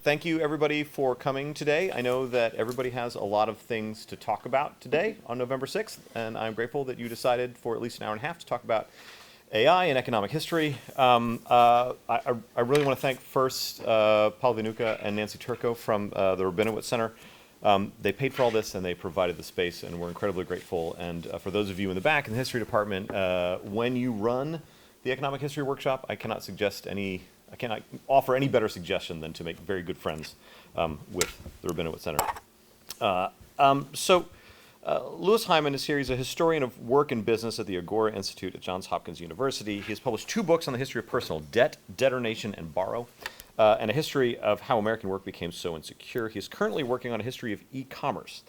Thank you, everybody, for coming today. I know that everybody has a lot of things to talk about today on November 6th, and I'm grateful that you decided for at least an hour and a half to talk about AI and economic history. I really want to thank first Paul Vinuka and Nancy Turco from the Rabinowitz Center. They paid for all this and they provided the space, and we're incredibly grateful. And for those of you in the back in the history department, when you run the economic history workshop, I cannot offer any better suggestion than to make very good friends with the Rabinowitz Center. Louis Hyman is here. He's a historian of work and business at the Agora Institute at Johns Hopkins University. He has published 2 books on the history of personal debt, Debtor Nation and Borrow, and a history of how American work became so insecure. He is currently working on a history of e-commerce.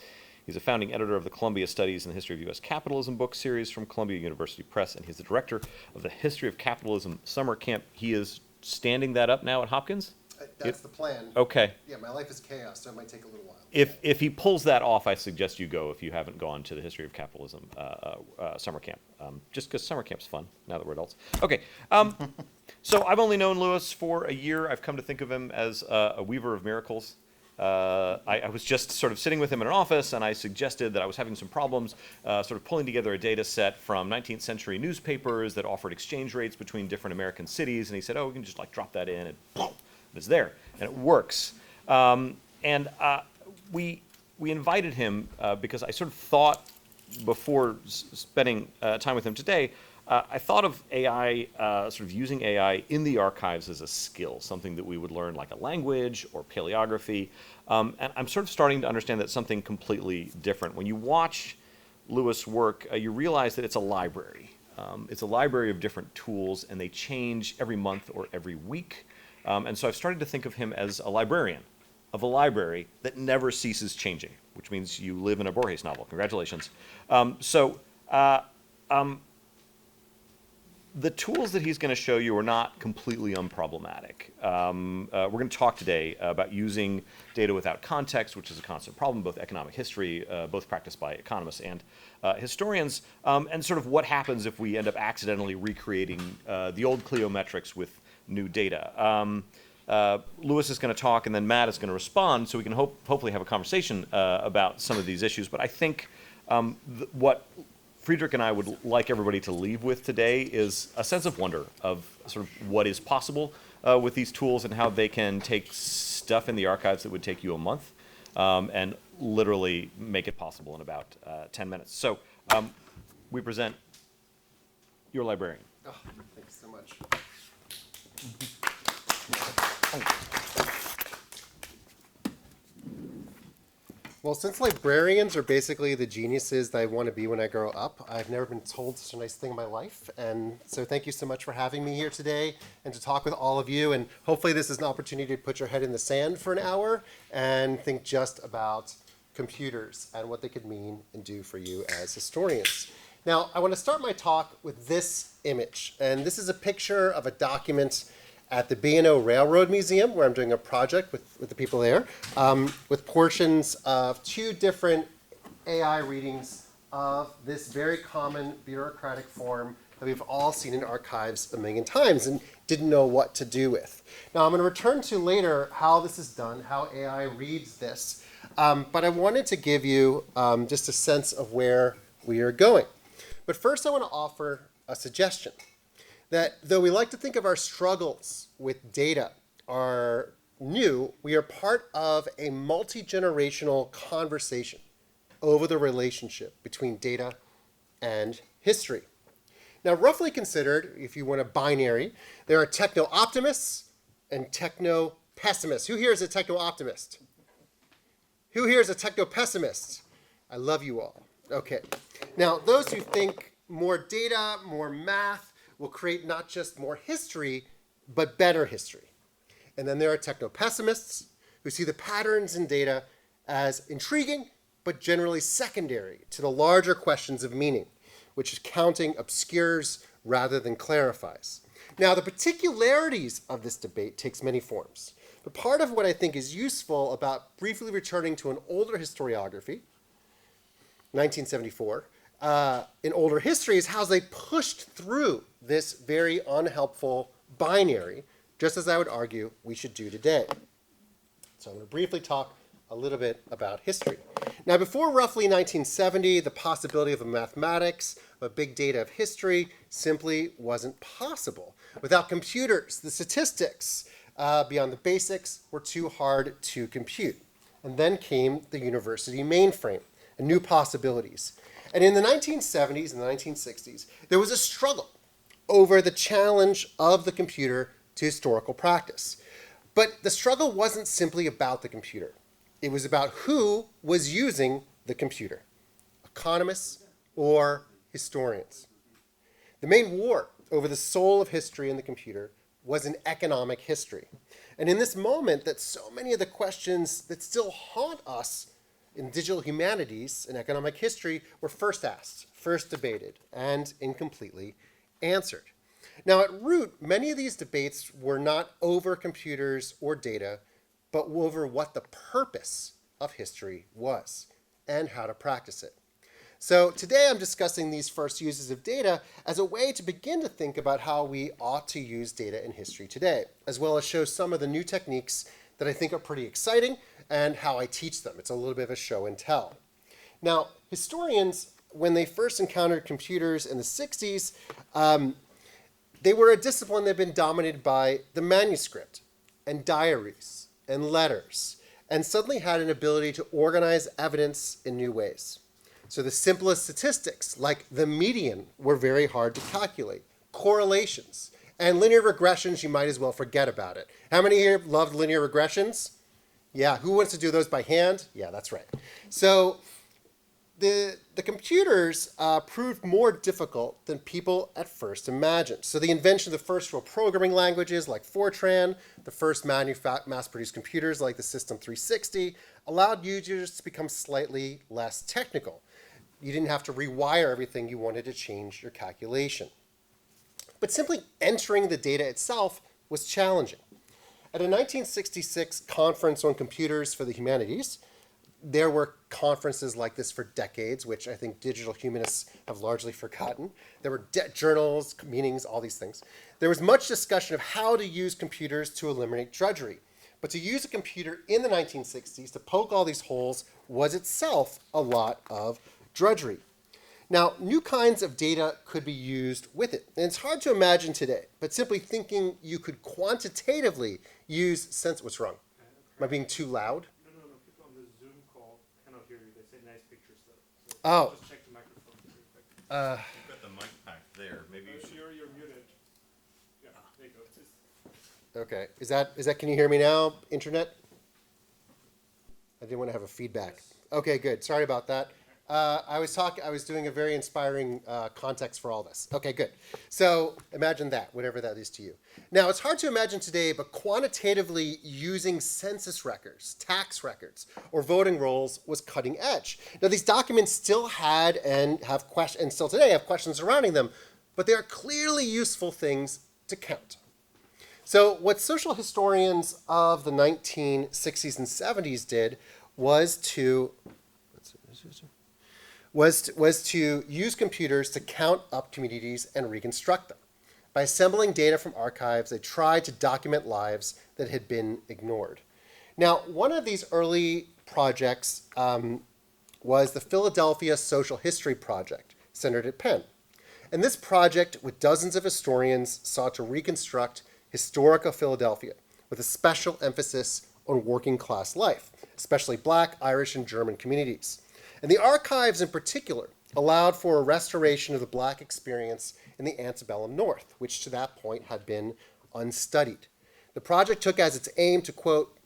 He's a founding editor of the Columbia Studies in the History of U.S. Capitalism book series from Columbia University Press, and he's the director of the History of Capitalism summer camp. He is standing that up now at Hopkins? That's the plan. Okay. Yeah, my life is chaos, so it might take a little while. If he pulls that off, I suggest you go if you haven't gone to the History of Capitalism summer camp, just because summer camp's fun now that we're adults. Okay. So I've only known Louis for a year. I've come to think of him as a weaver of miracles. I was just sort of sitting with him in an office, and I suggested that I was having some problems sort of pulling together a data set from 19th century newspapers that offered exchange rates between different American cities, and he said, oh, we can just like drop that in, and boom, it's there, and it works. We invited him because I sort of thought before spending time with him today, I thought of AI, sort of using AI in the archives as a skill, something that we would learn like a language or paleography. And I'm sort of starting to understand that something completely different. When you watch Louis' work, you realize that it's a library. It's a library of different tools, and they change every month or every week. And so I've started to think of him as a librarian of a library that never ceases changing, which means you live in a Borges novel. Congratulations. The tools that he's going to show you are not completely unproblematic. We're going to talk today about using data without context, which is a constant problem, both economic history, both practiced by economists and historians, and sort of what happens if we end up accidentally recreating the old cliometrics with new data. Louis is going to talk, and then Matt is going to respond, so we can hopefully have a conversation about some of these issues. But I think what Friedrich and I would like everybody to leave with today is a sense of wonder of sort of what is possible with these tools and how they can take stuff in the archives that would take you a month and literally make it possible in about 10 minutes. So we present your librarian. Oh, thanks so much. Well, since librarians are basically the geniuses that I want to be when I grow up, I've never been told such a nice thing in my life. And so thank you so much for having me here today and to talk with all of you. And hopefully this is an opportunity to put your head in the sand for an hour and think just about computers and what they could mean and do for you as historians. Now, I want to start my talk with this image. And this is a picture of a document at the B&O Railroad Museum, where I'm doing a project with the people there, with portions of 2 different AI readings of this very common bureaucratic form that we've all seen in archives a million times and didn't know what to do with. Now, I'm going to return to later how this is done, how AI reads this, but I wanted to give you just a sense of where we are going. But first, I want to offer a suggestion. That though we like to think of our struggles with data are new, we are part of a multi-generational conversation over the relationship between data and history. Now, roughly considered, if you want a binary, there are techno-optimists and techno-pessimists. Who here is a techno-optimist? Who here is a techno-pessimist? I love you all. Okay. Now, those who think more data, more math, will create not just more history, but better history. And then there are techno-pessimists who see the patterns in data as intriguing, but generally secondary to the larger questions of meaning, which is counting obscures rather than clarifies. Now, the particularities of this debate takes many forms. But part of what I think is useful about briefly returning to an older historiography, 1974, in older history is how they pushed through this very unhelpful binary, just as I would argue we should do today. So I'm going to briefly talk a little bit about history. Now, before roughly 1970, the possibility of a mathematics, of a big data of history, simply wasn't possible. Without computers, the statistics beyond the basics were too hard to compute. And then came the university mainframe and new possibilities. And in the 1970s and the 1960s, there was a struggle over the challenge of the computer to historical practice. But the struggle wasn't simply about the computer. It was about who was using the computer, economists or historians. The main war over the soul of history and the computer was in economic history. And in this moment that so many of the questions that still haunt us in digital humanities and economic history were first asked, first debated, and incompletely answered. Now, at root, many of these debates were not over computers or data, but over what the purpose of history was and how to practice it. So today I'm discussing these first uses of data as a way to begin to think about how we ought to use data in history today, as well as show some of the new techniques that I think are pretty exciting and how I teach them. It's a little bit of a show and tell. Now, historians, when they first encountered computers in the 60s, they were a discipline that had been dominated by the manuscript and diaries and letters, and suddenly had an ability to organize evidence in new ways. So the simplest statistics, like the median, were very hard to calculate. Correlations and linear regressions, you might as well forget about it. How many here loved linear regressions? Yeah, who wants to do those by hand? Yeah, that's right. So the computers proved more difficult than people at first imagined. So the invention of the first real programming languages like Fortran, the first mass-produced computers like the System 360, allowed users to become slightly less technical. You didn't have to rewire everything you wanted to change your calculation. But simply entering the data itself was challenging. At a 1966 conference on computers for the humanities, there were conferences like this for decades, which I think digital humanists have largely forgotten. There were journals, meetings, all these things. There was much discussion of how to use computers to eliminate drudgery. But to use a computer in the 1960s to poke all these holes was itself a lot of drudgery. Now, new kinds of data could be used with it. And it's hard to imagine today, but simply thinking you could quantitatively use what's wrong? Am I being too loud? No. People on the Zoom call cannot hear you. They say nice pictures, though. So Oh. just check the microphone really quick. You've got the mic pack there. Maybe you should. You're muted. Yeah, there you go. Okay. Is that? Can you hear me now, internet? I didn't want to have a feedback. Yes. Okay, good. Sorry about that. I was doing a very inspiring context for all this. Okay, good. So imagine that, whatever that is to you. Now, it's hard to imagine today, but quantitatively using census records, tax records, or voting rolls was cutting edge. Now, these documents still had and have questions, and still today have questions surrounding them, but they are clearly useful things to count. So what social historians of the 1960s and 70s did was to use computers to count up communities and reconstruct them. By assembling data from archives, they tried to document lives that had been ignored. Now, one of these early projects was the Philadelphia Social History Project, centered at Penn. And this project, with dozens of historians, sought to reconstruct historical Philadelphia with a special emphasis on working class life, especially Black, Irish, and German communities. And the archives in particular allowed for a restoration of the Black experience in the antebellum North, which to that point had been unstudied. The project took as its aim to, quote,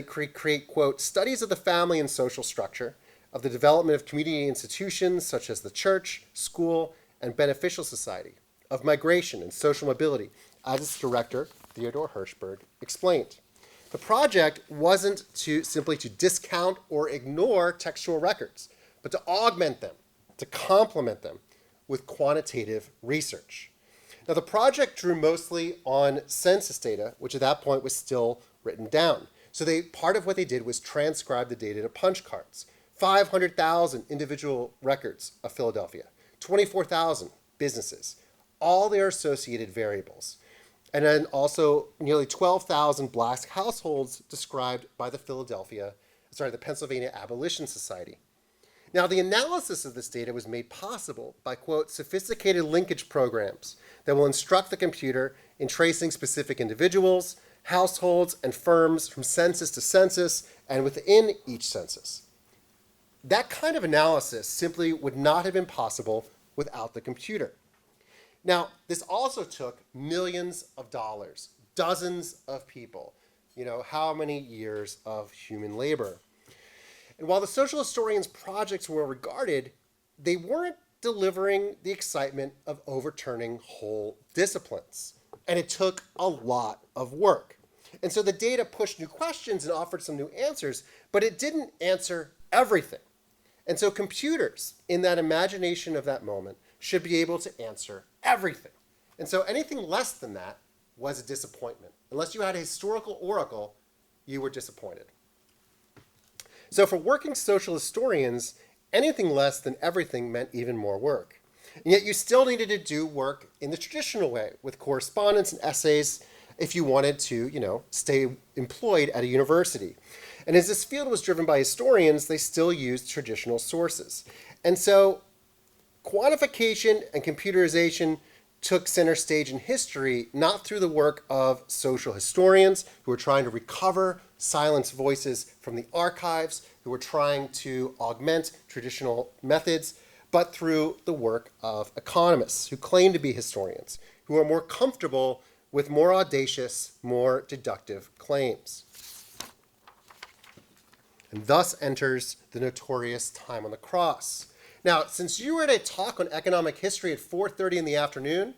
create, quote, studies of the family and social structure, of the development of community institutions such as the church, school, and beneficial society, of migration and social mobility, as its director, Theodore Hirschberg, explained. The project wasn't simply to discount or ignore textual records, but to augment them, to complement them with quantitative research. Now, the project drew mostly on census data, which at that point was still written down. So part of what they did was transcribe the data to punch cards. 500,000 individual records of Philadelphia, 24,000 businesses, all their associated variables. And then also nearly 12,000 black households described by the Pennsylvania Abolition Society. Now, the analysis of this data was made possible by, quote, sophisticated linkage programs that will instruct the computer in tracing specific individuals, households, and firms from census to census and within each census. That kind of analysis simply would not have been possible without the computer. Now, this also took millions of dollars, dozens of people, how many years of human labor. And while the social historians' projects were regarded, they weren't delivering the excitement of overturning whole disciplines. And it took a lot of work. And so the data pushed new questions and offered some new answers, but it didn't answer everything. And so computers, in that imagination of that moment, should be able to answer everything. And so anything less than that was a disappointment. Unless you had a historical oracle, you were disappointed. So for working social historians, anything less than everything meant even more work. And yet you still needed to do work in the traditional way, with correspondence and essays, if you wanted to, stay employed at a university. And as this field was driven by historians, they still used traditional sources. And so quantification and computerization took center stage in history, not through the work of social historians who were trying to recover silenced voices from the archives, who were trying to augment traditional methods, but through the work of economists who claim to be historians, who are more comfortable with more audacious, more deductive claims. And thus enters the notorious time on the cross. Now, since you were at a talk on economic history at 4:30 in the afternoon,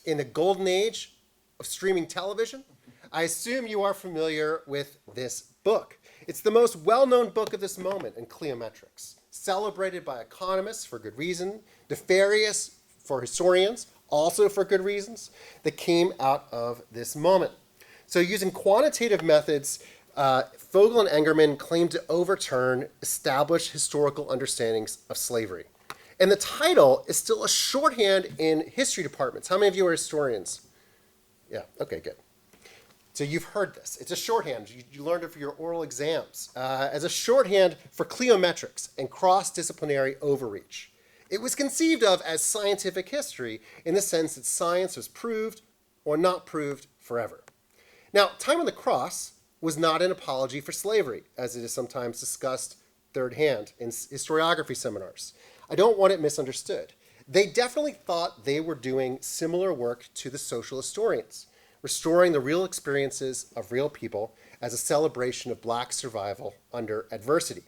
in the golden age of streaming television, I assume you are familiar with this book. It's the most well-known book of this moment in Cliometrics, celebrated by economists for good reason, nefarious for historians, also for good reasons, that came out of this moment. So using quantitative methods, Fogel and Engerman claimed to overturn established historical understandings of slavery. And the title is still a shorthand in history departments. How many of you are historians? Yeah, okay, good. So you've heard this. It's a shorthand. You learned it for your oral exams. As a shorthand for cliometrics and cross-disciplinary overreach. It was conceived of as scientific history in the sense that science was proved or not proved forever. Now, Time on the Cross was not an apology for slavery, as it is sometimes discussed third hand in historiography seminars. I don't want it misunderstood. They definitely thought they were doing similar work to the social historians, restoring the real experiences of real people as a celebration of black survival under adversity.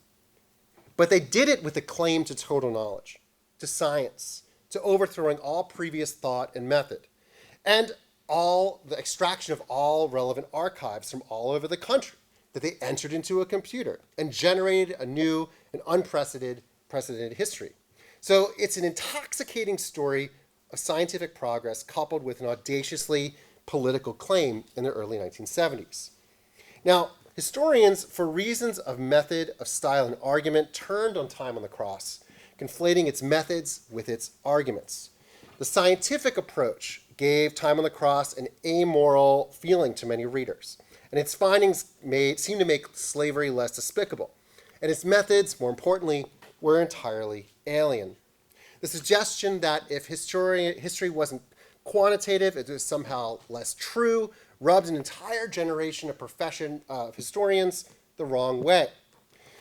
But they did it with a claim to total knowledge, to science, to overthrowing all previous thought and method, and all the extraction of all relevant archives from all over the country that they entered into a computer and generated a new and unprecedented history. So it's an intoxicating story of scientific progress coupled with an audaciously political claim in the early 1970s. Now, historians, for reasons of method, of style, and argument, turned on Time on the Cross, conflating its methods with its arguments. The scientific approach gave Time on the Cross an amoral feeling to many readers, and its findings seemed to make slavery less despicable. And its methods, more importantly, were entirely alien. The suggestion that if history wasn't quantitative, it was somehow less true, rubbed an entire generation of historians the wrong way.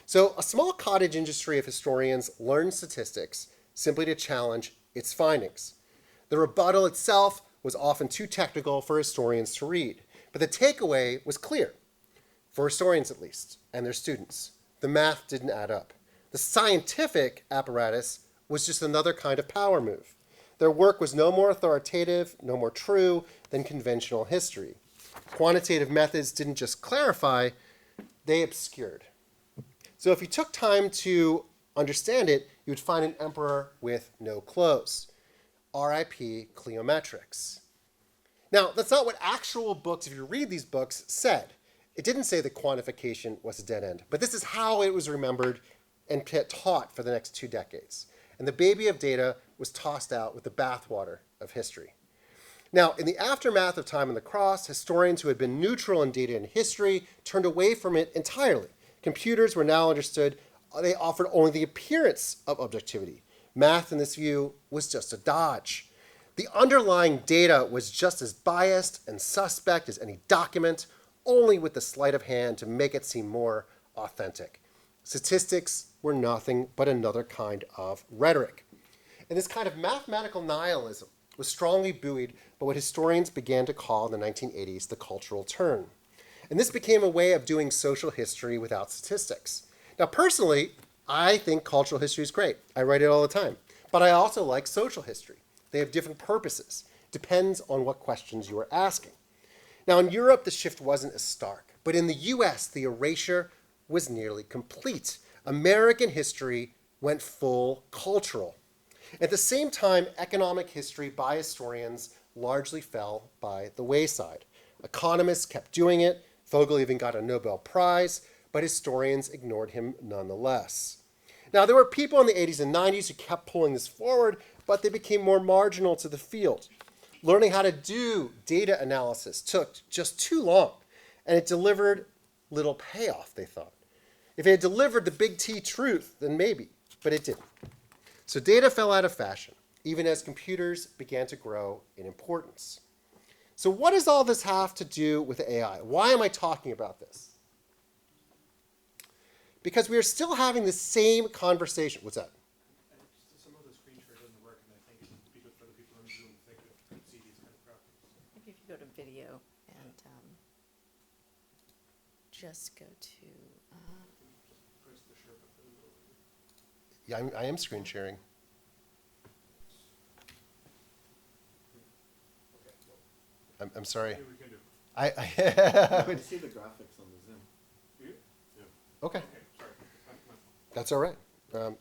So a small cottage industry of historians learned statistics simply to challenge its findings. The rebuttal itself was often too technical for historians to read, but the takeaway was clear, for historians at least, and their students. The math didn't add up. The scientific apparatus was just another kind of power move. Their work was no more authoritative, no more true than conventional history. Quantitative methods didn't just clarify, they obscured. So if you took time to understand it, you would find an emperor with no clothes. R.I.P. Cliometrics. Now, that's not what actual books, if you read these books, said. It didn't say that quantification was a dead end, but this is how it was remembered and taught for the next 2 decades. And the baby of data was tossed out with the bathwater of history. Now, in the aftermath of Time on the Cross, historians who had been neutral in data and history turned away from it entirely. Computers were now understood, they offered only the appearance of objectivity. Math, in this view, was just a dodge. The underlying data was just as biased and suspect as any document, only with the sleight of hand to make it seem more authentic. Statistics were nothing but another kind of rhetoric. And this kind of mathematical nihilism was strongly buoyed by what historians began to call in the 1980s the cultural turn. And this became a way of doing social history without statistics. Now, personally, I think cultural history is great. I write it all the time. But I also like social history. They have different purposes. Depends on what questions you are asking. Now, in Europe, the shift wasn't as stark. But in the US, the erasure was nearly complete. American history went full cultural. At the same time, economic history by historians largely fell by the wayside. Economists kept doing it. Vogel even got a Nobel Prize, but historians ignored him nonetheless. Now, there were people in the 80s and 90s who kept pulling this forward, but they became more marginal to the field. Learning how to do data analysis took just too long, and it delivered little payoff, they thought. If it had delivered the big T truth, then maybe, but it didn't. So data fell out of fashion, even as computers began to grow in importance. So what does all this have to do with AI? Why am I talking about this? Because we are still having the same conversation. What's that? Some of the screen share doesn't work, and I think it would be good for the people on Zoom if they could see these kind of graphics. Maybe if you go to video and just go to, Press the share button over here. Yeah, I am screen sharing. Okay, well, I'm sorry. maybe we can do. I I see the graphics on the Zoom. Do you? okay, Okay, sorry. My fault. that's all right.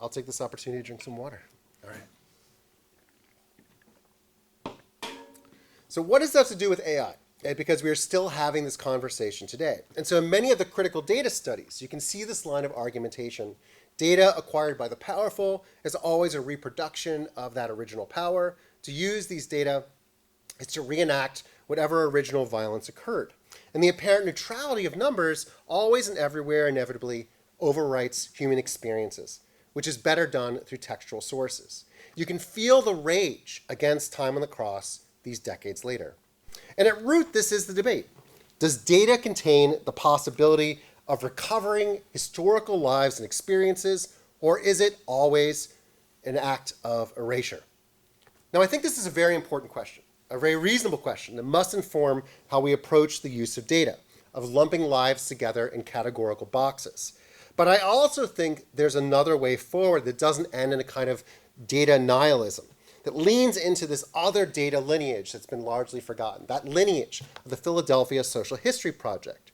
I'll take this opportunity to drink some water. All right. So what does that have to do with AI? Because we are still having this conversation today. And so in many of the critical data studies, you can see this line of argumentation. Data acquired by the powerful is always a reproduction of that original power. To use these data is to reenact whatever original violence occurred. And the apparent neutrality of numbers always and everywhere inevitably overwrites human experiences, which is better done through textual sources. You can feel the rage against Time on the Cross these decades later. And at root, this is the debate. Does data contain the possibility of recovering historical lives and experiences, or is it always an act of erasure? Now, I think this is a very important question, a very reasonable question that must inform how we approach the use of data, of lumping lives together in categorical boxes. But I also think there's another way forward that doesn't end in a kind of data nihilism, that leans into this other data lineage that's been largely forgotten, that lineage of the Philadelphia Social History Project.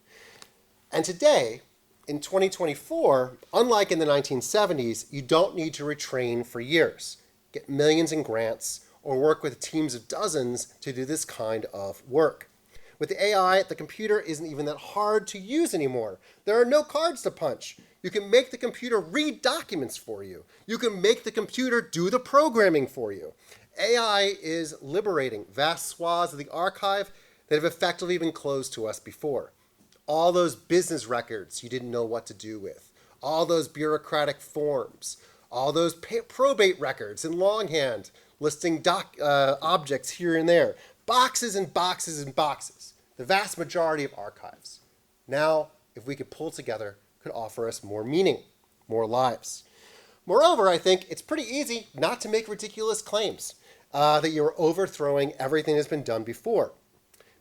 And today, in 2024, unlike in the 1970s, you don't need to retrain for years, get millions in grants, or work with teams of dozens to do this kind of work. With the AI, the computer isn't even that hard to use anymore. There are no cards to punch. You can make the computer read documents for you. You can make the computer do the programming for you. AI is liberating vast swaths of the archive that have effectively been closed to us before. All those business records you didn't know what to do with, all those bureaucratic forms, all those probate records in longhand listing objects here and there, boxes and boxes and boxes, the vast majority of archives. Now, if we could pull together, could offer us more meaning, more lives. Moreover, I think it's pretty easy not to make ridiculous claims that you're overthrowing everything that's been done before.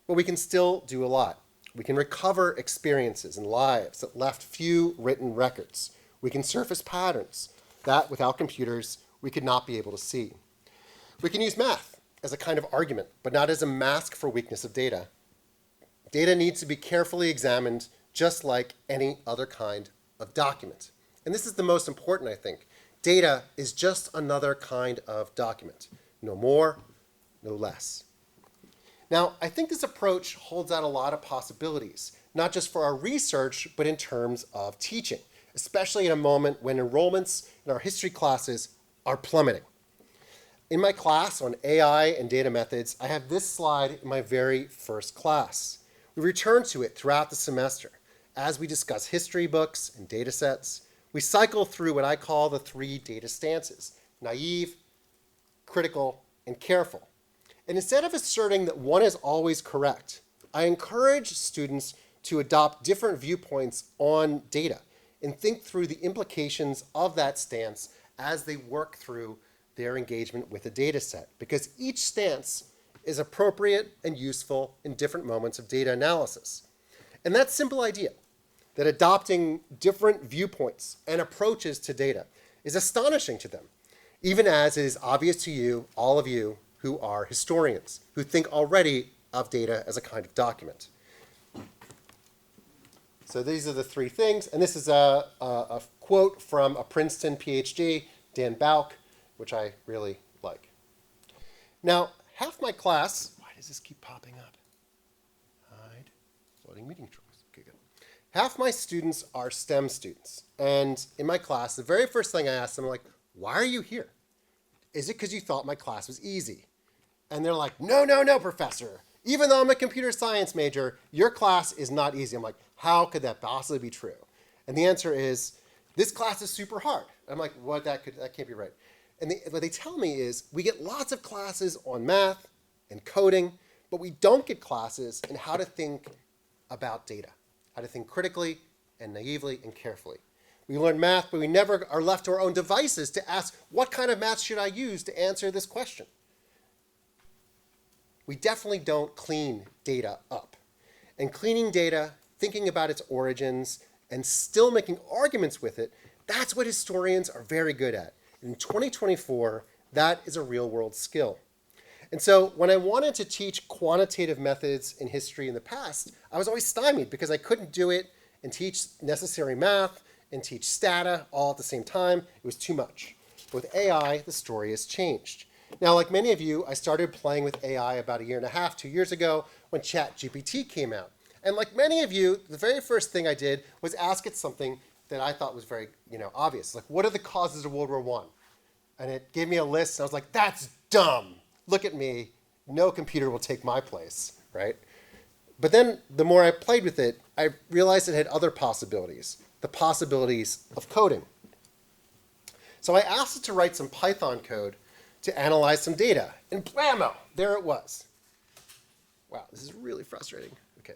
But we can still do a lot. We can recover experiences and lives that left few written records. We can surface patterns that, without computers, we could not be able to see. We can use math as a kind of argument, but not as a mask for weakness of data. Data needs to be carefully examined just like any other kind of document. And this is the most important, I think. Data is just another kind of document. No more, no less. Now, I think this approach holds out a lot of possibilities, not just for our research, but in terms of teaching, especially in a moment when enrollments in our history classes are plummeting. in my class on AI and data methods, I have this slide in my very first class. We return to it throughout the semester. As we discuss history books and data sets, we cycle through what I call the 3 data stances: naive, critical, and careful. And instead of asserting that one is always correct, I encourage students to adopt different viewpoints on data and think through the implications of that stance as they work through their engagement with a data set, because each stance is appropriate and useful in different moments of data analysis. And that simple idea, that adopting different viewpoints and approaches to data, is astonishing to them, even as it is obvious to you, all of you, who are historians, who think already of data as a kind of document. So these are the 3 things, and this is a quote from a Princeton PhD, Dan Bauk, which I really like. Now, half my class, why does this keep popping up? Hide, floating meeting trolls. Okay, good. Half my students are STEM students, and in my class, the very first thing I ask them, I'm like, why are you here? Is it because you thought my class was easy? And they're like, no, no, no, professor. Even though I'm a computer science major, your class is not easy. I'm like, how could that possibly be true? And the answer is, this class is super hard. I'm like, what? That can't be right. And what they tell me is, we get lots of classes on math and coding, but we don't get classes in how to think about data, how to think critically and naively and carefully. We learn math, but we never are left to our own devices to ask, what kind of math should I use to answer this question? We definitely don't clean data up. And cleaning data, thinking about its origins, and still making arguments with it, that's what historians are very good at. In 2024, that is a real-world skill. And so when I wanted to teach quantitative methods in history in the past, I was always stymied because I couldn't do it and teach necessary math and teach stata all at the same time. It was too much. With AI, the story has changed. Now, like many of you, I started playing with AI about 1.5 years, 2 years ago when ChatGPT came out. And like many of you, the very first thing I did was ask it something that I thought was very obvious. Like, what are the causes of World War I? And it gave me a list, and I was like, that's dumb. Look at me. No computer will take my place, right? But then the more I played with it, I realized it had other possibilities, the possibilities of coding. So I asked it to write some Python code to analyze some data, and blammo, there it was. Wow, this is really frustrating. Okay.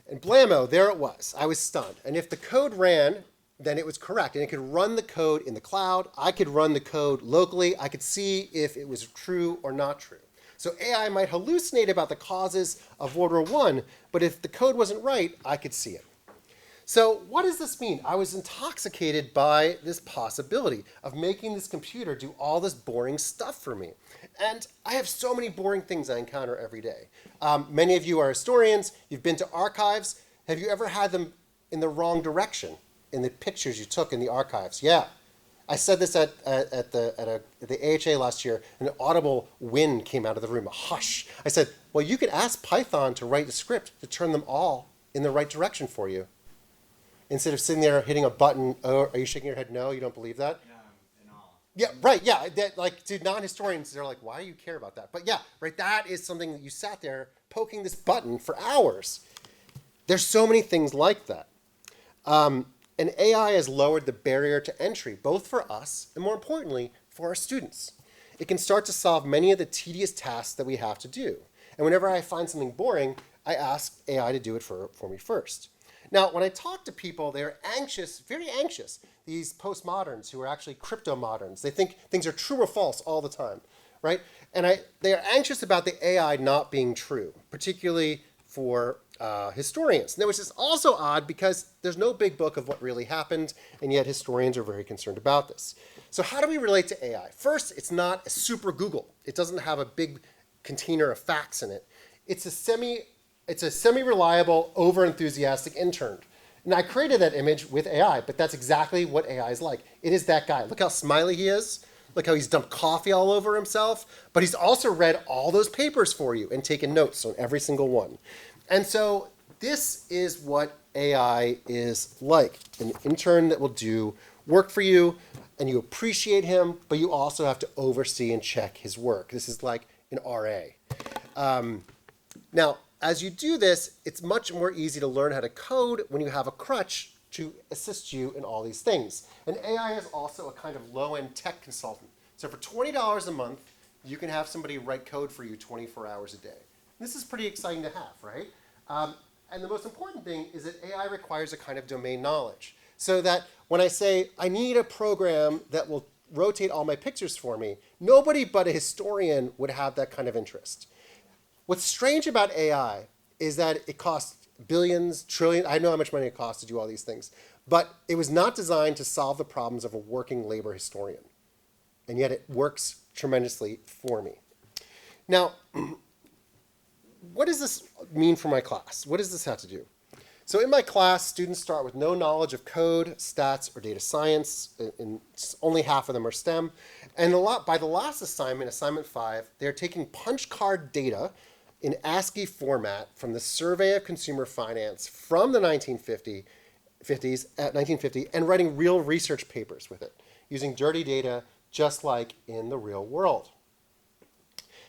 And blammo, there it was. I was stunned. And if the code ran, then it was correct. And it could run the code in the cloud. I could run the code locally. I could see if it was true or not true. So AI might hallucinate about the causes of World War I, but if the code wasn't right, I could see it. So what does this mean? I was intoxicated by this possibility of making this computer do all this boring stuff for me. And I have so many boring things I encounter every day. Many of you are historians. You've been to archives. Have you ever had them in the wrong direction in the pictures you took in the archives? Yeah. I said this at the AHA last year. An audible wind came out of the room, a hush. I said, well, you could ask Python to write a script to turn them all in the right direction for you. Instead of sitting there hitting a button. Oh, are you shaking your head no? You don't believe that? In awe. Yeah, right, yeah. To non-historians, they're like, why do you care about that? But yeah, right, that is something that you sat there poking this button for hours. There's so many things like that. And AI has lowered the barrier to entry, both for us and, more importantly, for our students. It can start to solve many of the tedious tasks that we have to do. And whenever I find something boring, I ask AI to do it for me first. Now, when I talk to people, they're anxious, very anxious, these postmoderns who are actually crypto-moderns. They think things are true or false all the time, right? And they are anxious about the AI not being true, particularly for historians. Now, which is also odd because there's no big book of what really happened, and yet historians are very concerned about this. So how do we relate to AI? First, it's not a super Google. It doesn't have a big container of facts in it. It's a semi-reliable, over-enthusiastic intern. And I created that image with AI, but that's exactly what AI is like. It is that guy. Look how smiley he is. Look how he's dumped coffee all over himself. But he's also read all those papers for you and taken notes on every single one. And so this is what AI is like. An intern that will do work for you and you appreciate him, but you also have to oversee and check his work. This is like an RA. Now, as you do this, it's much more easy to learn how to code when you have a crutch to assist you in all these things. And AI is also a kind of low-end tech consultant. So for $20 a month, you can have somebody write code for you 24 hours a day. This is pretty exciting to have, right? And the most important thing is that AI requires a kind of domain knowledge. So that when I say, I need a program that will rotate all my pictures for me, nobody but a historian would have that kind of interest. What's strange about AI is that it costs billions, trillions, I know how much money it costs to do all these things, but it was not designed to solve the problems of a working labor historian. And yet it works tremendously for me. Now, what does this mean for my class? What does this have to do? So in my class, students start with no knowledge of code, stats, or data science, and only half of them are STEM. And by the last assignment, assignment 5, they're taking punch card data in ASCII format from the Survey of Consumer Finance from the 1950 and writing real research papers with it, using dirty data just like in the real world.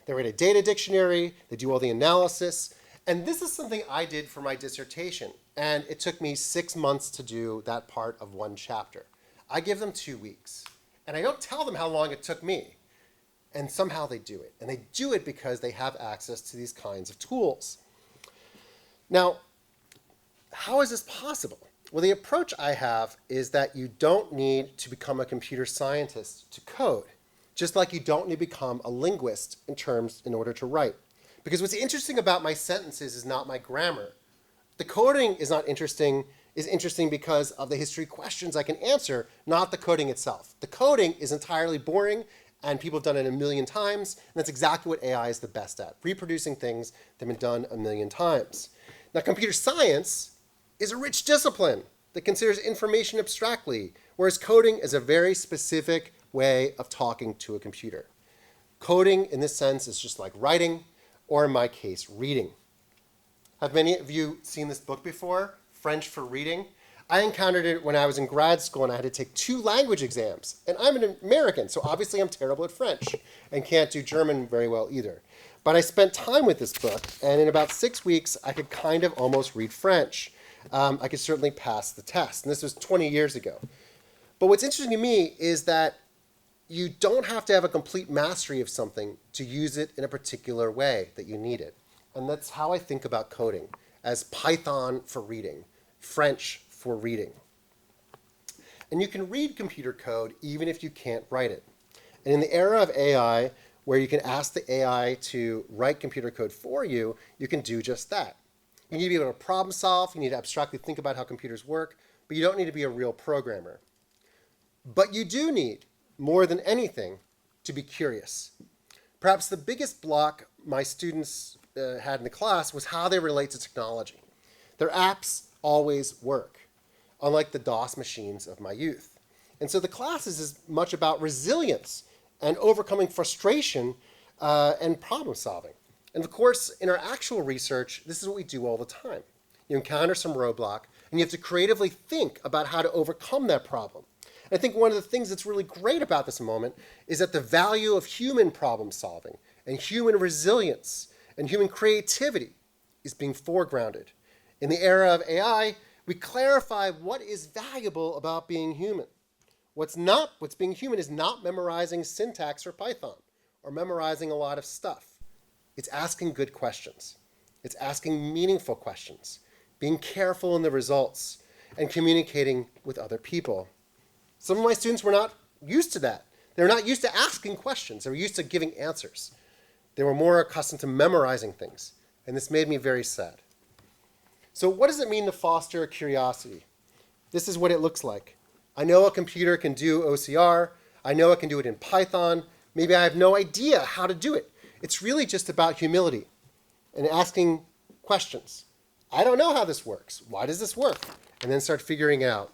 They write a data dictionary, they do all the analysis, and this is something I did for my dissertation, and it took me 6 months to do that part of one chapter. I give them 2 weeks, and I don't tell them how long it took me, and somehow they do it. And they do it because they have access to these kinds of tools. Now, how is this possible? Well, the approach I have is that you don't need to become a computer scientist to code, just like you don't need to become a linguist in order to write. Because what's interesting about my sentences is not my grammar. The coding is interesting because of the history questions I can answer, not the coding itself. The coding is entirely boring, and people have done it a million times, and that's exactly what AI is the best at, reproducing things that have been done a million times. Now, computer science is a rich discipline that considers information abstractly, whereas coding is a very specific way of talking to a computer. Coding, in this sense, is just like writing, or in my case, reading. Have many of you seen this book before, French for Reading? I encountered it when I was in grad school and I had to take 2 language exams. And I'm an American, so obviously I'm terrible at French and can't do German very well either. But I spent time with this book, and in about 6 weeks, I could kind of almost read French. I could certainly pass the test, and this was 20 years ago. But what's interesting to me is that you don't have to have a complete mastery of something to use it in a particular way that you need it. And that's how I think about coding, as Python for reading, French for reading. And you can read computer code even if you can't write it. And in the era of AI, where you can ask the AI to write computer code for you, you can do just that. You need to be able to problem solve, you need to abstractly think about how computers work, but you don't need to be a real programmer. But you do need, more than anything, to be curious. Perhaps the biggest block my students had in the class was how they relate to technology. Their apps always work, unlike the DOS machines of my youth. And so the class is as much about resilience and overcoming frustration and problem solving. And of course, in our actual research, this is what we do all the time. You encounter some roadblock, and you have to creatively think about how to overcome that problem. And I think one of the things that's really great about this moment is that the value of human problem solving and human resilience and human creativity is being foregrounded. In the era of AI, we clarify what is valuable about being human. What's being human is not memorizing syntax or Python or memorizing a lot of stuff. It's asking good questions. It's asking meaningful questions, being careful in the results, and communicating with other people. Some of my students were not used to that. They were not used to asking questions. They were used to giving answers. They were more accustomed to memorizing things, and this made me very sad. So what does it mean to foster curiosity? This is what it looks like. I know a computer can do OCR. I know it can do it in Python. Maybe I have no idea how to do it. It's really just about humility and asking questions. I don't know how this works. Why does this work? And then start figuring it out.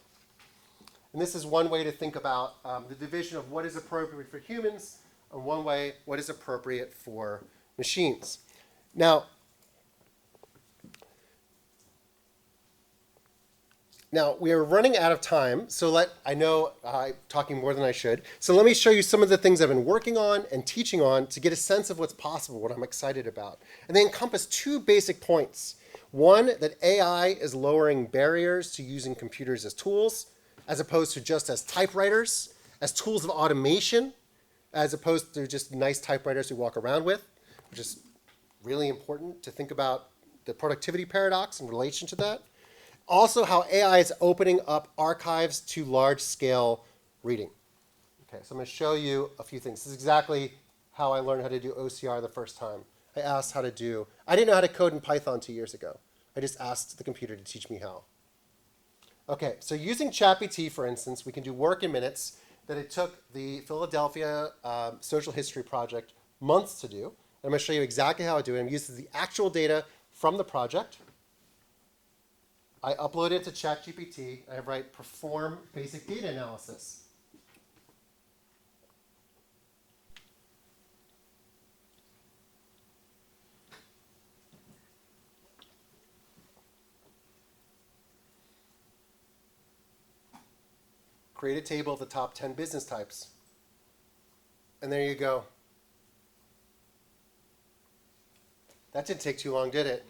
And this is one way to think about the division of what is appropriate for humans and one way what is appropriate for machines. Now, Now, we are running out of time, so I know I'm talking more than I should. So let me show you some of the things I've been working on and teaching on to get a sense of what's possible, what I'm excited about. And they encompass two basic points. One, that AI is lowering barriers to using computers as tools, as opposed to just as typewriters, as tools of automation, as opposed to just nice typewriters we walk around with, which is really important to think about the productivity paradox in relation to that. Also, how AI is opening up archives to large-scale reading. Okay, so I'm going to show you a few things. This is exactly how I learned how to do OCR the first time. I didn't know how to code in Python 2 years ago. I just asked the computer to teach me how. Okay, so using ChatGPT, for instance, we can do work in minutes that it took the Philadelphia Social History Project months to do. I'm going to show you exactly how I do it. I'm using the actual data from the project. I upload it to ChatGPT, and I write perform basic data analysis. Create a table of the top 10 business types. And there you go. That didn't take too long, did it?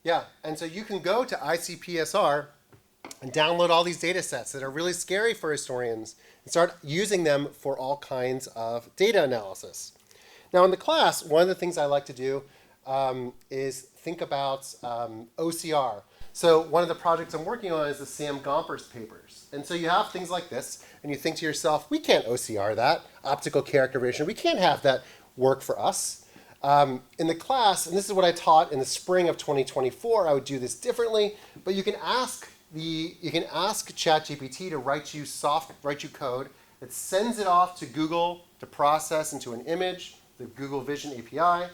Yeah, and so you can go to ICPSR and download all these data sets that are really scary for historians and start using them for all kinds of data analysis. Now in the class, one of the things I like to do is think about OCR. So one of the projects I'm working on is the Sam Gompers papers. And so you have things like this, and you think to yourself, we can't OCR that, optical character recognition. We can't have that work for us. In the class, and this is what I taught in the spring of 2024, I would do this differently, but you can ask ChatGPT to write you code that sends it off to Google to process into an image, the Google Vision API,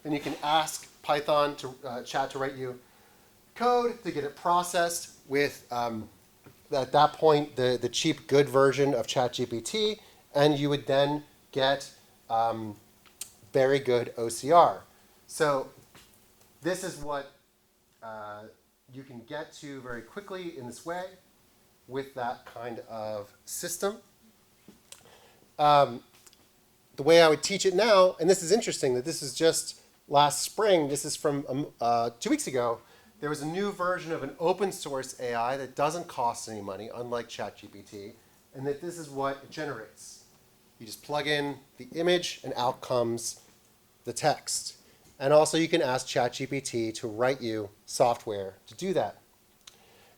and you can ask Python to chat to write you code to get it processed with at that point the cheap good version of ChatGPT, and you would then get very good OCR. So this is what you can get to very quickly in this way with that kind of system. The way I would teach it now, and this is interesting that this is just last spring, this is from 2 weeks ago, there was a new version of an open source AI that doesn't cost any money, unlike ChatGPT, and that this is what it generates. You just plug in the image and out comes the text. And also you can ask ChatGPT to write you software to do that.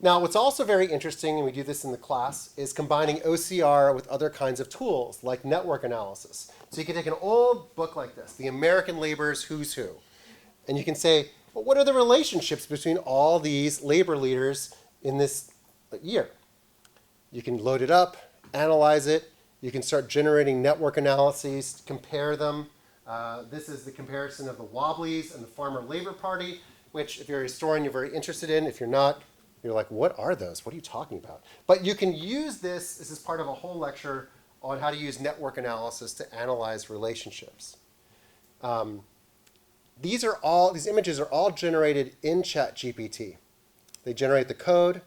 Now what's also very interesting, and we do this in the class, is combining OCR with other kinds of tools like network analysis. So you can take an old book like this, The American Labor's Who's Who, and you can say, well, what are the relationships between all these labor leaders in this year? You can load it up, analyze it, you can start generating network analyses, compare them. This is the comparison of the Wobblies and the Farmer Labor Party, which if you're a historian, you're very interested in. If you're not, you're like, what are those? What are you talking about? But you can use this is part of a whole lecture on how to use network analysis to analyze relationships. These images are all generated in ChatGPT. They generate the code,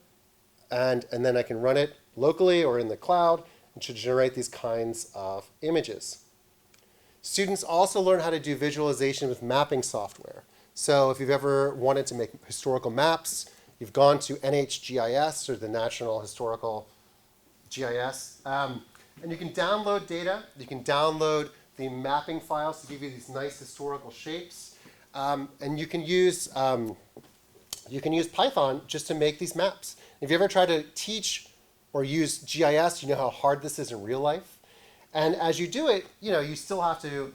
and then I can run it locally or in the cloud and to generate these kinds of images. Students also learn how to do visualization with mapping software. So if you've ever wanted to make historical maps, you've gone to NHGIS or the National Historical GIS, and you can download data. You can download the mapping files to give you these nice historical shapes. And you can use Python just to make these maps. If you ever try to teach or use GIS, you know how hard this is in real life. And as you do it, you still have to,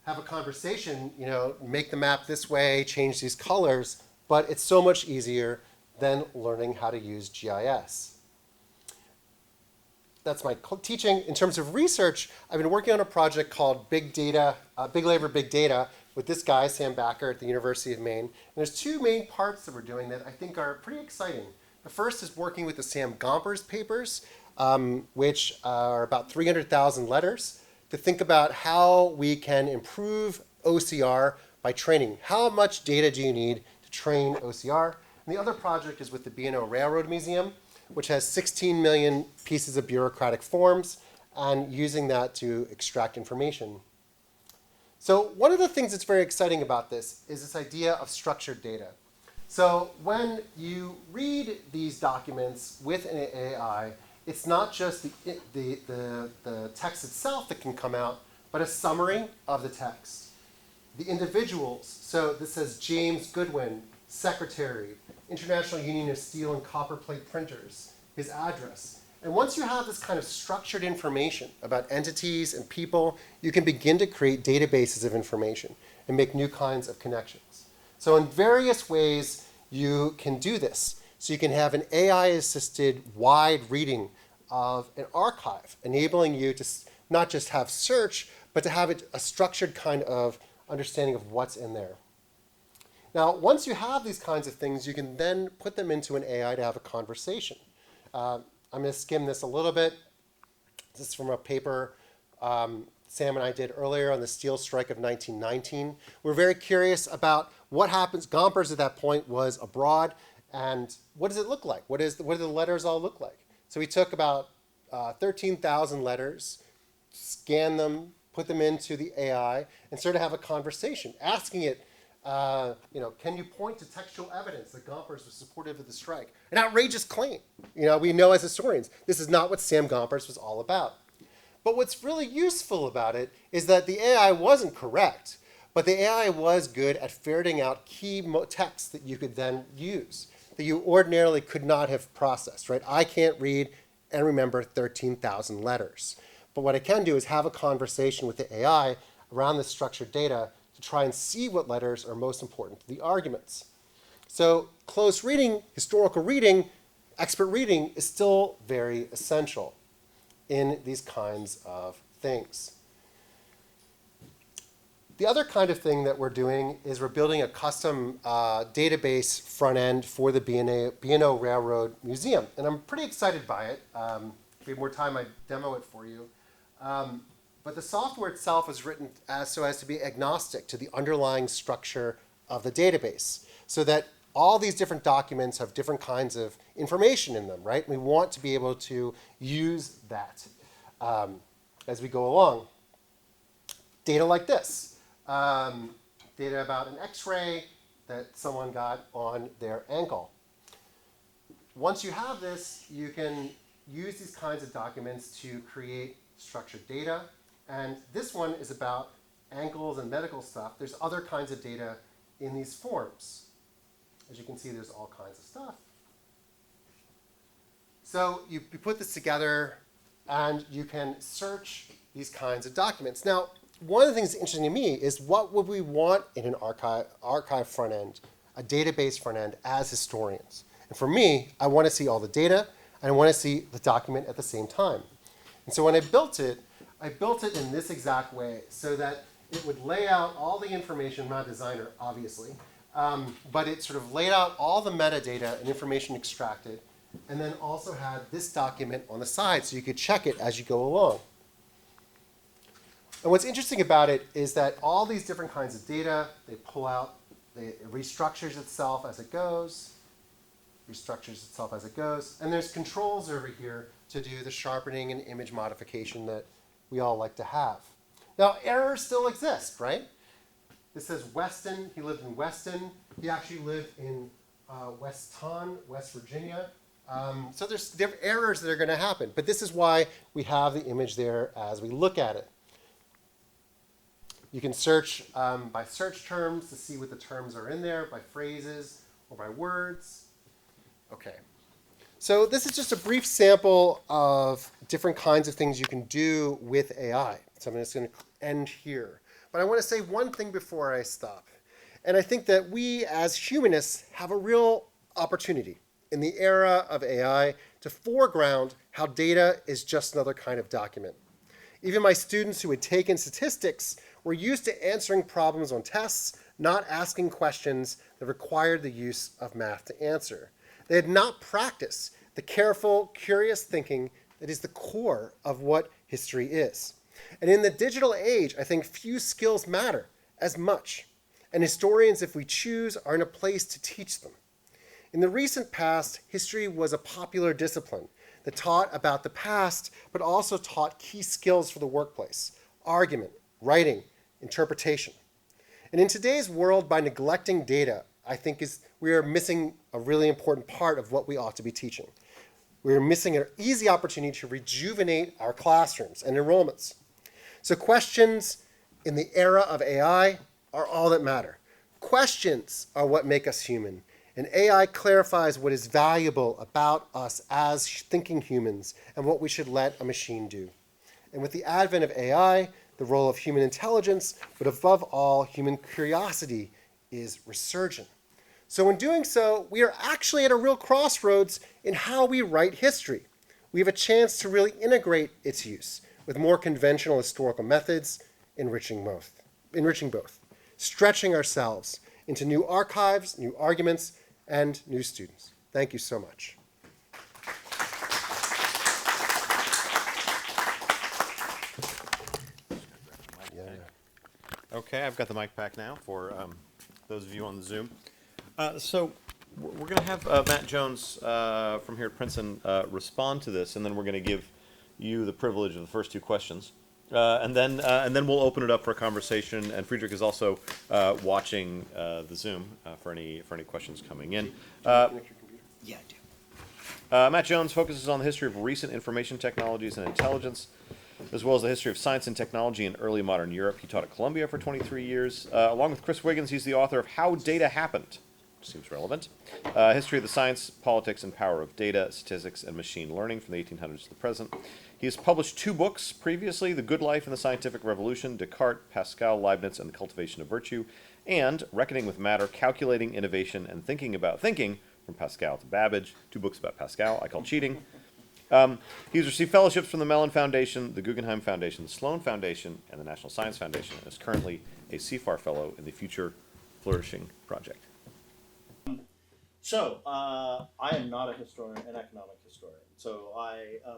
have a conversation, make the map this way, change these colors, but it's so much easier than learning how to use GIS. That's my teaching. In terms of research, I've been working on a project called Big Labor, Big Data, with this guy, Sam Backer, at the University of Maine. And there's two main parts that we're doing that I think are pretty exciting. The first is working with the Sam Gompers papers, which are about 300,000 letters, to think about how we can improve OCR by training. How much data do you need to train OCR? And the other project is with the B&O Railroad Museum, which has 16 million pieces of bureaucratic forms, and using that to extract information. So one of the things that's very exciting about this is this idea of structured data. So when you read these documents with an AI, it's not just the text itself that can come out, but a summary of the text. The individuals, so this says James Goodwin, Secretary, International Union of Steel and Copper Plate Printers, his address. And once you have this kind of structured information about entities and people, you can begin to create databases of information and make new kinds of connections. So in various ways, you can do this. So you can have an AI-assisted wide reading of an archive, enabling you to not just have search, but to have a structured kind of understanding of what's in there. Now, once you have these kinds of things, you can then put them into an AI to have a conversation. I'm going to skim this a little bit. This is from a paper Sam and I did earlier on the steel strike of 1919. We're very curious about what happens. Gompers at that point was abroad, and what does it look like? What do the letters all look like? So we took about 13,000 letters, scanned them, put them into the AI, and started to have a conversation, asking it, can you point to textual evidence that Gompers was supportive of the strike? An outrageous claim. We know as historians, this is not what Sam Gompers was all about. But what's really useful about it is that the AI wasn't correct, but the AI was good at ferreting out key texts that you could then use, that you ordinarily could not have processed, right? I can't read and remember 13,000 letters. But what I can do is have a conversation with the AI around the structured data to try and see what letters are most important to the arguments. So close reading, historical reading, expert reading is still very essential in these kinds of things. The other kind of thing that we're doing is we're building a custom database front end for the B&O Railroad Museum. And I'm pretty excited by it. If we have more time, I'd demo it for you. But the software itself is written so as to be agnostic to the underlying structure of the database, so that all these different documents have different kinds of information in them, right? We want to be able to use that as we go along. Data like this. Data about an X-ray that someone got on their ankle. Once you have this, you can use these kinds of documents to create structured data. And this one is about ankles and medical stuff. There's other kinds of data in these forms. As you can see, there's all kinds of stuff. So you put this together, and you can search these kinds of documents. Now, one of the things that's interesting to me is what would we want in an archive front end, a database front end, as historians? And for me, I want to see all the data, and I want to see the document at the same time. And so when I built it in this exact way, so that it would lay out all the information. I'm not a designer, obviously, but it sort of laid out all the metadata and information extracted, and then also had this document on the side so you could check it as you go along. And what's interesting about it is that all these different kinds of data, they pull out, it restructures itself as it goes, and there's controls over here to do the sharpening and image modification that we all like to have. Now, errors still exist, right? This says Weston. He lived in Weston. He actually lived in Weston, West Virginia. So there's different errors that are going to happen. But this is why we have the image there as we look at it. You can search by search terms to see what the terms are in there, by phrases or by words. Okay. So this is just a brief sample of different kinds of things you can do with AI. So I'm just going to end here. But I want to say one thing before I stop. And I think that we as humanists have a real opportunity in the era of AI to foreground how data is just another kind of document. Even my students who had taken statistics were used to answering problems on tests, not asking questions that required the use of math to answer. They had not practiced the careful, curious thinking that is the core of what history is. And in the digital age, I think few skills matter as much. And historians, if we choose, are in a place to teach them. In the recent past, history was a popular discipline that taught about the past, but also taught key skills for the workplace: argument, writing, interpretation. And in today's world, by neglecting data, I think we are missing a really important part of what we ought to be teaching. We are missing an easy opportunity to rejuvenate our classrooms and enrollments. So questions in the era of AI are all that matter. Questions are what make us human, and AI clarifies what is valuable about us as thinking humans and what we should let a machine do. And with the advent of AI, the role of human intelligence, but above all, human curiosity, is resurgent. So in doing so, we are actually at a real crossroads in how we write history. We have a chance to really integrate its use with more conventional historical methods, enriching both, stretching ourselves into new archives, new arguments, and new students. Thank you so much. Okay, I've got the mic back now for those of you on the Zoom. So we're going to have Matt Jones from here at Princeton respond to this, and then we're going to give you the privilege of the first two questions. And then we'll open it up for a conversation. And Friedrich is also watching the Zoom for any questions coming in. Yeah, I do. Matt Jones focuses on the history of recent information technologies and intelligence, as well as the history of science and technology in early modern Europe. He taught at Columbia for 23 years. Along with Chris Wiggins, he's the author of How Data Happened, which seems relevant. History of the Science, Politics, and Power of Data, Statistics, and Machine Learning from the 1800s to the present. He has published 2 books previously: The Good Life and the Scientific Revolution, Descartes, Pascal, Leibniz, and the Cultivation of Virtue, and Reckoning with Matter, Calculating Innovation and Thinking About Thinking, from Pascal to Babbage. 2 books about Pascal I call cheating. He's received fellowships from the Mellon Foundation, the Guggenheim Foundation, the Sloan Foundation, and the National Science Foundation, and is currently a CFAR Fellow in the Future Flourishing Project. So, I am not a historian, an economic historian. So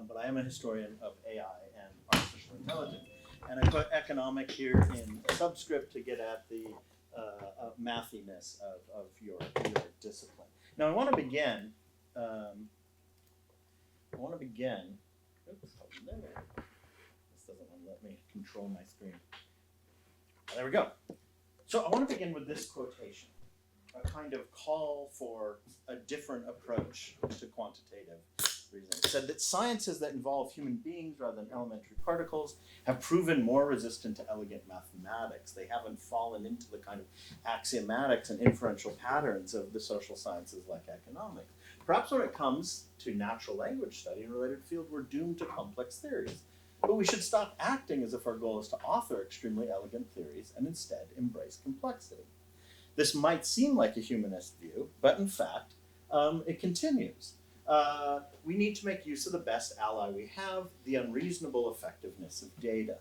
but I am a historian of AI and artificial intelligence. And I put economic here in a subscript to get at the mathiness of your discipline. Now, I want to begin. Oops, hello. This doesn't want to let me control my screen. There we go. So I want to begin with this quotation, a kind of call for a different approach to quantitative reasoning. It said that sciences that involve human beings rather than elementary particles have proven more resistant to elegant mathematics. They haven't fallen into the kind of axiomatics and inferential patterns of the social sciences like economics. Perhaps when it comes to natural language study and related field, we're doomed to complex theories. But we should stop acting as if our goal is to author extremely elegant theories and instead embrace complexity. This might seem like a humanist view, but in fact, it continues. We need to make use of the best ally we have, the unreasonable effectiveness of data.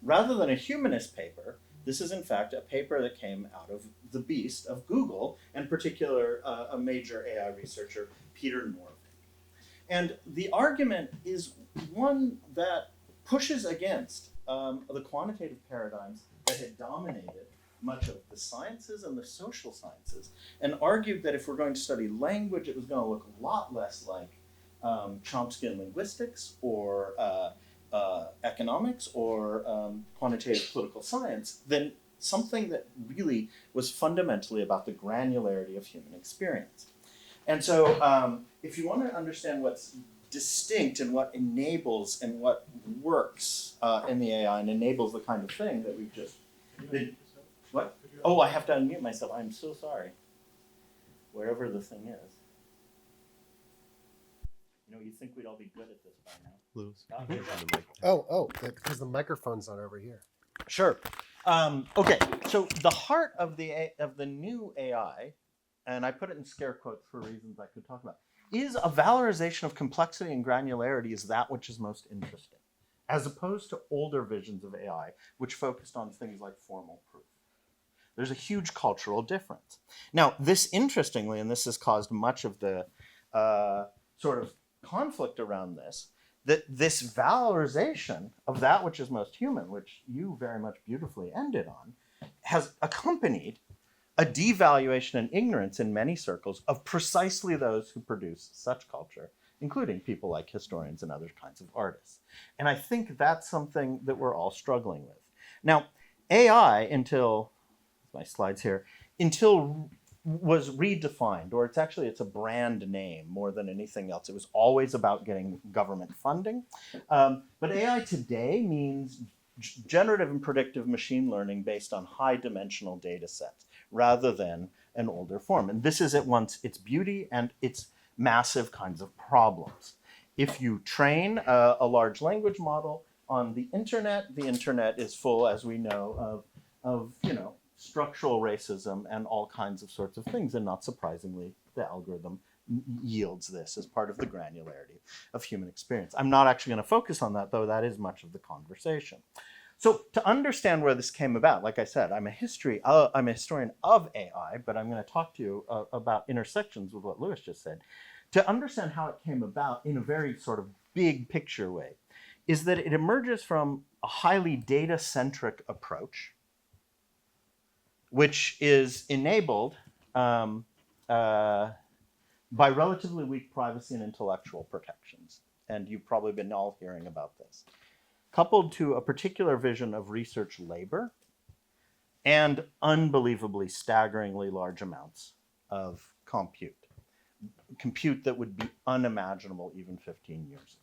Rather than a humanist paper, this is in fact a paper that came out of the beast of Google, and in particular a major AI researcher, Peter Norvig. And the argument is one that pushes against the quantitative paradigms that had dominated much of the sciences and the social sciences, and argued that if we're going to study language, it was going to look a lot less like Chomsky linguistics or economics or quantitative political science than something that really was fundamentally about the granularity of human experience. And so if you want to understand what's distinct and what enables and what works in the AI and enables the kind of thing that we've just... What? Oh, I have to unmute myself. I'm so sorry. Wherever the thing is. You know, you'd think we'd all be good at this by now. Lewis. Because the microphone's not over here. Sure. Okay, so the heart of the new AI, and I put it in scare quotes for reasons I could talk about, is a valorization of complexity and granularity is that which is most interesting, as opposed to older visions of AI, which focused on things like formal proof. There's a huge cultural difference. Now, this interestingly, and this has caused much of the sort of conflict around this, that this valorization of that which is most human, which you very much beautifully ended on, has accompanied a devaluation and ignorance in many circles of precisely those who produce such culture, including people like historians and other kinds of artists. And I think that's something that we're all struggling with. Now, AI, until, my slides here, until was redefined, or it's a brand name more than anything else. It was always about getting government funding. But AI today means generative and predictive machine learning based on high dimensional data sets rather than an older form. And this is at once its beauty and its massive kinds of problems. If you train a large language model on the internet is full, as we know, of structural racism and all kinds of sorts of things. And not surprisingly, the algorithm yields this as part of the granularity of human experience. I'm not actually going to focus on that, though that is much of the conversation. So to understand where this came about, like I said, I'm a historian of AI, but I'm going to talk to you about intersections with what Lewis just said. To understand how it came about in a very sort of big picture way, is that it emerges from a highly data-centric approach, which is enabled by relatively weak privacy and intellectual protections. And you've probably been all hearing about this. Coupled to a particular vision of research labor and unbelievably, staggeringly large amounts of compute that would be unimaginable even 15 years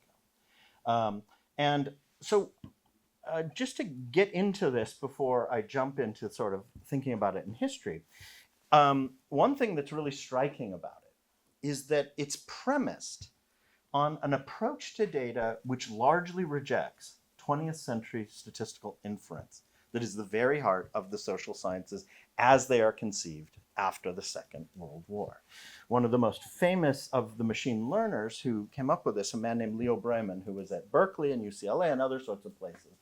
ago. And so just to get into this before I jump into sort of thinking about it in history, one thing that's really striking about it is that it's premised on an approach to data which largely rejects 20th century statistical inference that is the very heart of the social sciences as they are conceived after the Second World War. One of the most famous of the machine learners who came up with this, a man named Leo Bremen, who was at Berkeley and UCLA and other sorts of places,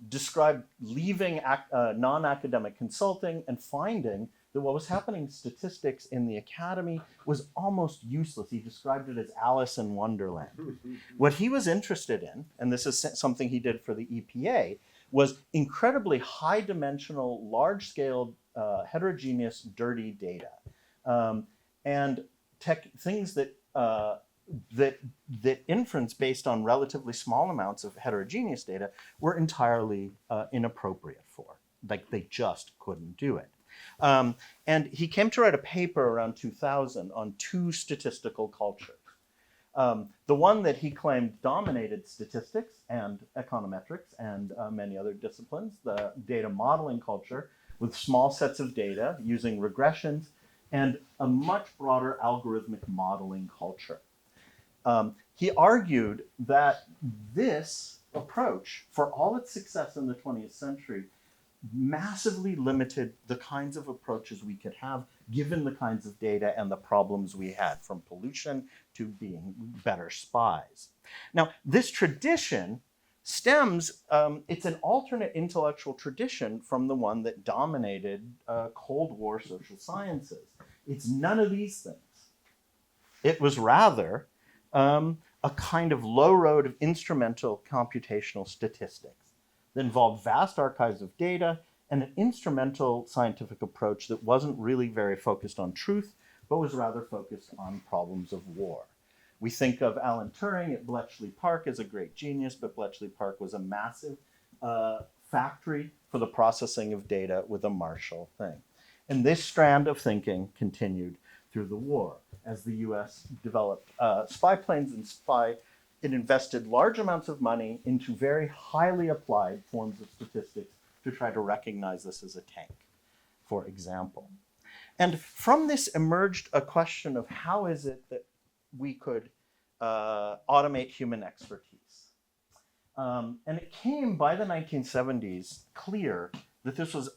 described leaving non-academic consulting and finding that what was happening in statistics in the academy was almost useless. He described it as Alice in Wonderland. What he was interested in, and this is something he did for the EPA, was incredibly high-dimensional, large-scale, heterogeneous, dirty data, and things that inference based on relatively small amounts of heterogeneous data were entirely inappropriate for. Like, they just couldn't do it. And he came to write a paper around 2000 on two statistical cultures. The one that he claimed dominated statistics and econometrics and many other disciplines, the data modeling culture with small sets of data using regressions and a much broader algorithmic modeling culture. He argued that this approach, for all its success in the 20th century, massively limited the kinds of approaches we could have given the kinds of data and the problems we had, from pollution to being better spies. Now, this tradition stems, it's an alternate intellectual tradition from the one that dominated Cold War social sciences. It's none of these things. It was rather a kind of low road of instrumental computational statistics that involved vast archives of data and an instrumental scientific approach that wasn't really very focused on truth, but was rather focused on problems of war. We think of Alan Turing at Bletchley Park as a great genius, but Bletchley Park was a massive factory for the processing of data with a Marshall thing. And this strand of thinking continued through the war. As the US developed spy planes and it invested large amounts of money into very highly applied forms of statistics to try to recognize this as a tank, for example. And from this emerged a question of how is it that we could automate human expertise. And it came by the 1970s clear that this was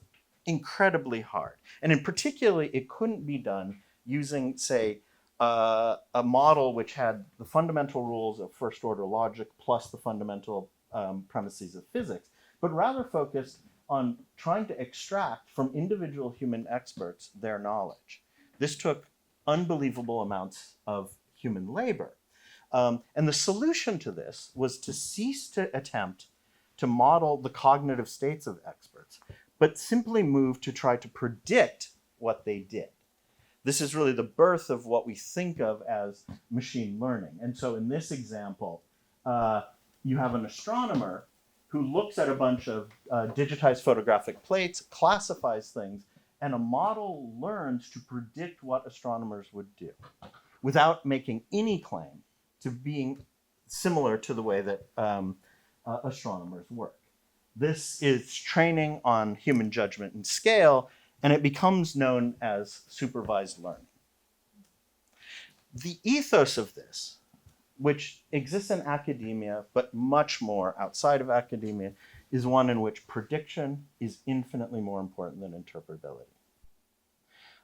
incredibly hard. And in particular, it couldn't be done using, say, a model which had the fundamental rules of first-order logic plus the fundamental premises of physics, but rather focused on trying to extract from individual human experts their knowledge. This took unbelievable amounts of human labor. And the solution to this was to cease to attempt to model the cognitive states of experts, but simply move to try to predict what they did. This is really the birth of what we think of as machine learning. And so in this example, you have an astronomer who looks at a bunch of digitized photographic plates, classifies things, and a model learns to predict what astronomers would do without making any claim to being similar to the way that astronomers work. This is training on human judgment and scale, and it becomes known as supervised learning. The ethos of this, which exists in academia, but much more outside of academia, is one in which prediction is infinitely more important than interpretability.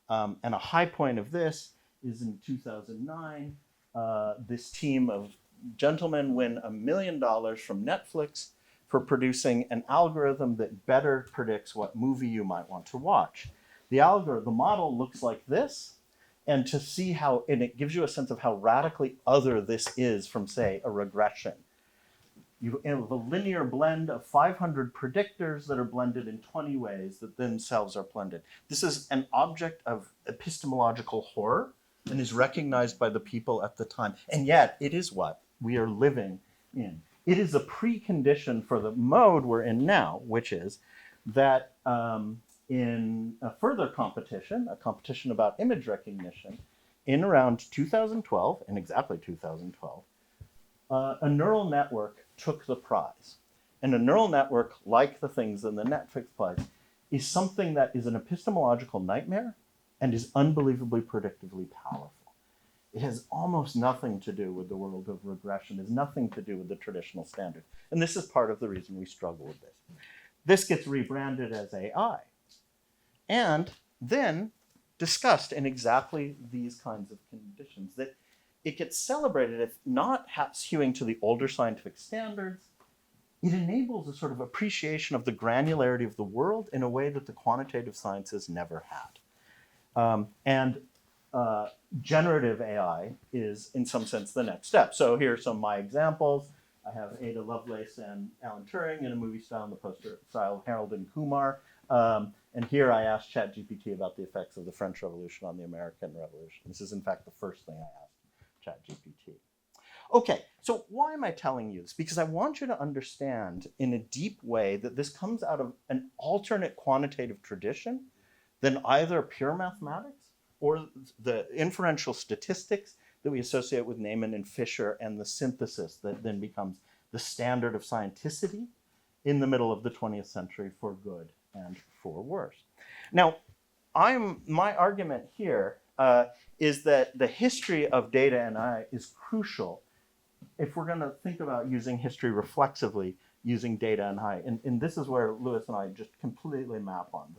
And a high point of this is in 2009, this team of gentlemen win $1 million from Netflix for producing an algorithm that better predicts what movie you might want to watch. The model looks like this, and to see how, and it gives you a sense of how radically other this is from, say, a regression. You have a linear blend of 500 predictors that are blended in 20 ways that themselves are blended. This is an object of epistemological horror and is recognized by the people at the time. And yet, it is what we are living in. It is a precondition for the mode we're in now, which is that in a further competition, a competition about image recognition, in around 2012, in exactly 2012, a neural network took the prize. And a neural network, like the things in the Netflix prize, is something that is an epistemological nightmare and is unbelievably predictively powerful. It has almost nothing to do with the world of regression. It has nothing to do with the traditional standard. And this is part of the reason we struggle with this. This gets rebranded as AI and then discussed in exactly these kinds of conditions, that it gets celebrated if not hewing to the older scientific standards. It enables a sort of appreciation of the granularity of the world in a way that the quantitative sciences never had. Generative AI is, in some sense, the next step. So here are some of my examples. I have Ada Lovelace and Alan Turing in a movie style in the poster style of Harold and Kumar. And here I asked ChatGPT about the effects of the French Revolution on the American Revolution. This is, in fact, the first thing I asked ChatGPT. Okay, so why am I telling you this? Because I want you to understand in a deep way that this comes out of an alternate quantitative tradition than either pure mathematics or the inferential statistics that we associate with Neyman and Fisher, and the synthesis that then becomes the standard of scienticity in the middle of the 20th century for good and for worse. Now, my argument here is that the history of data and AI is crucial if we're going to think about using history reflexively, using data and AI. And this is where Lewis and I just completely map on.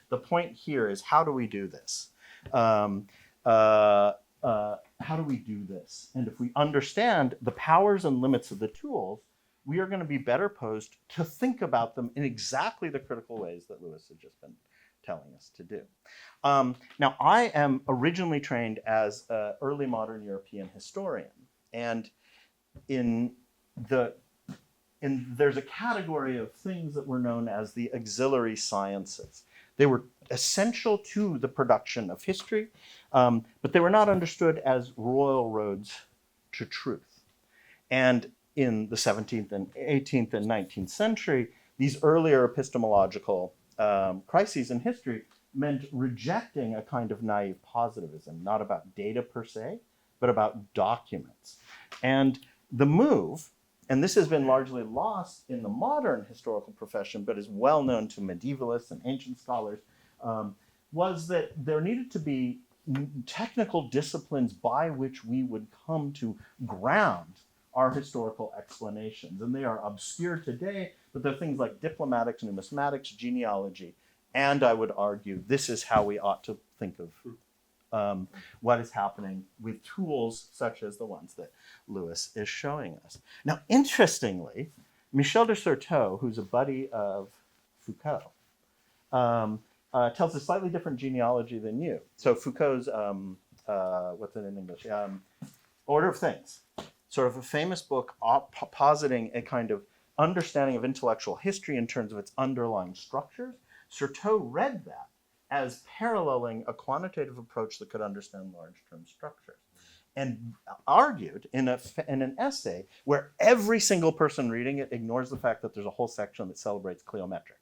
The point here is, how do we do this? How do we do this? And if we understand the powers and limits of the tools, we are going to be better posed to think about them in exactly the critical ways that Lewis had just been telling us to do. Now, I am originally trained as an early modern European historian, and there's a category of things that were known as the auxiliary sciences. They were essential to the production of history, but they were not understood as royal roads to truth. And in the 17th and 18th and 19th century, these earlier epistemological crises in history meant rejecting a kind of naive positivism, not about data per se, but about documents. And the move, and this has been largely lost in the modern historical profession, but is well known to medievalists and ancient scholars, was that there needed to be technical disciplines by which we would come to ground our historical explanations. And they are obscure today, but they're things like diplomatics, numismatics, genealogy. And I would argue this is how we ought to think of what is happening with tools such as the ones that Lewis is showing us. Now, interestingly, Michel de Certeau, who's a buddy of Foucault, tells a slightly different genealogy than you. So Foucault's, what's it in English? Order of Things, sort of a famous book positing a kind of understanding of intellectual history in terms of its underlying structures. Certeau read that as paralleling a quantitative approach that could understand large term structures. And argued in an essay where every single person reading it ignores the fact that there's a whole section that celebrates cliometrics.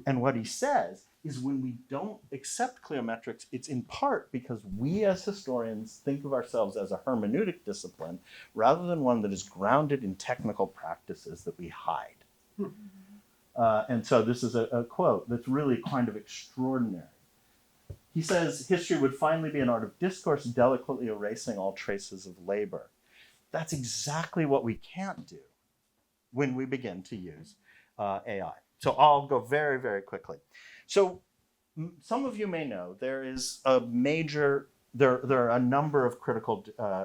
And what he says is when we don't accept cliometrics, it's in part because we as historians think of ourselves as a hermeneutic discipline rather than one that is grounded in technical practices that we hide. And so this is a quote that's really kind of extraordinary. He says, history would finally be an art of discourse, delicately erasing all traces of labor. That's exactly what we can't do when we begin to use AI. So I'll go very, very quickly. So some of you may know there are a number of critical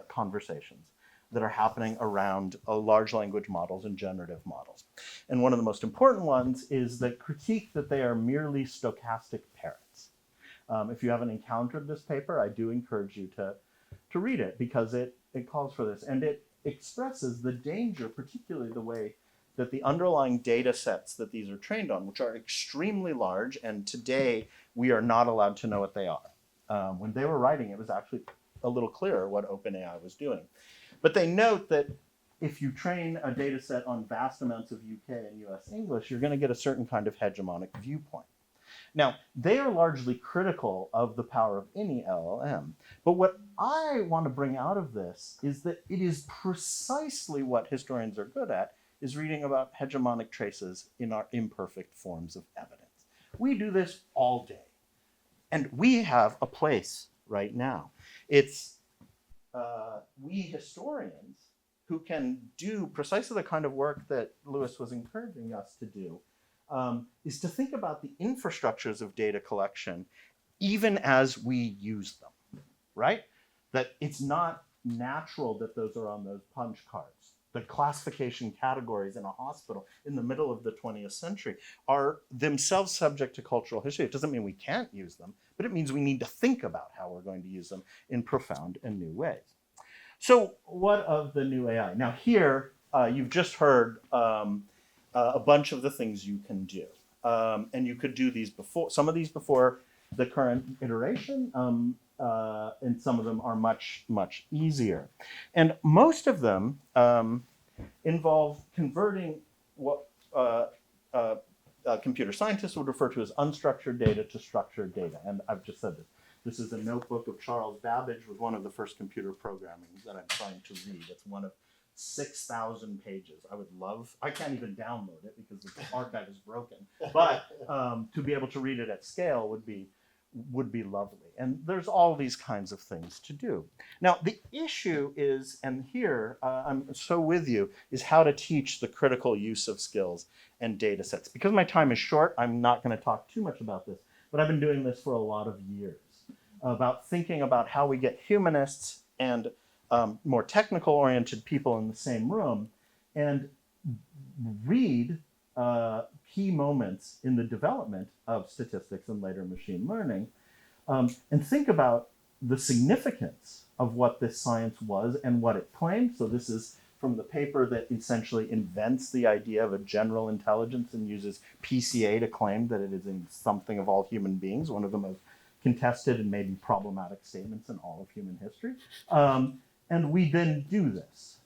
conversations that are happening around large language models and generative models. And one of the most important ones is the critique that they are merely stochastic parrots. If you haven't encountered this paper, I do encourage you to read it because it calls for this. And it expresses the danger, particularly the way that the underlying data sets that these are trained on, which are extremely large, and today we are not allowed to know what they are. When they were writing, it was actually a little clearer what OpenAI was doing. But they note that if you train a data set on vast amounts of UK and US English, you're going to get a certain kind of hegemonic viewpoint. Now, they are largely critical of the power of any LLM. But what I want to bring out of this is that it is precisely what historians are good at, is reading about hegemonic traces in our imperfect forms of evidence. We do this all day. And we have a place right now. It's we historians who can do precisely the kind of work that Lewis was encouraging us to do, is to think about the infrastructures of data collection even as we use them, right? That it's not natural that those are on those punch cards. The classification categories in a hospital in the middle of the 20th century are themselves subject to cultural history. It doesn't mean we can't use them, but it means we need to think about how we're going to use them in profound and new ways. So what of the new AI? Now here, you've just heard a bunch of the things you can do. And you could do these before, some of these before the current iteration, and some of them are much, much easier. And most of them involve converting what computer scientists would refer to as unstructured data to structured data. And I've just said this. This is a notebook of Charles Babbage with one of the first computer programming that I'm trying to read. It's one of 6,000 pages. I can't even download it because the archive is broken. But to be able to read it at scale would be lovely. And there's all these kinds of things to do. Now, the issue is, and here I'm so with you, is how to teach the critical use of skills and data sets. Because my time is short, I'm not going to talk too much about this, but I've been doing this for a lot of years, about thinking about how we get humanists and more technical-oriented people in the same room and read key moments in the development of statistics and later machine learning, and think about the significance of what this science was and what it claimed. So this is from the paper that essentially invents the idea of a general intelligence and uses PCA to claim that it is in something of all human beings, one of the most contested and maybe problematic statements in all of human history. And we then do this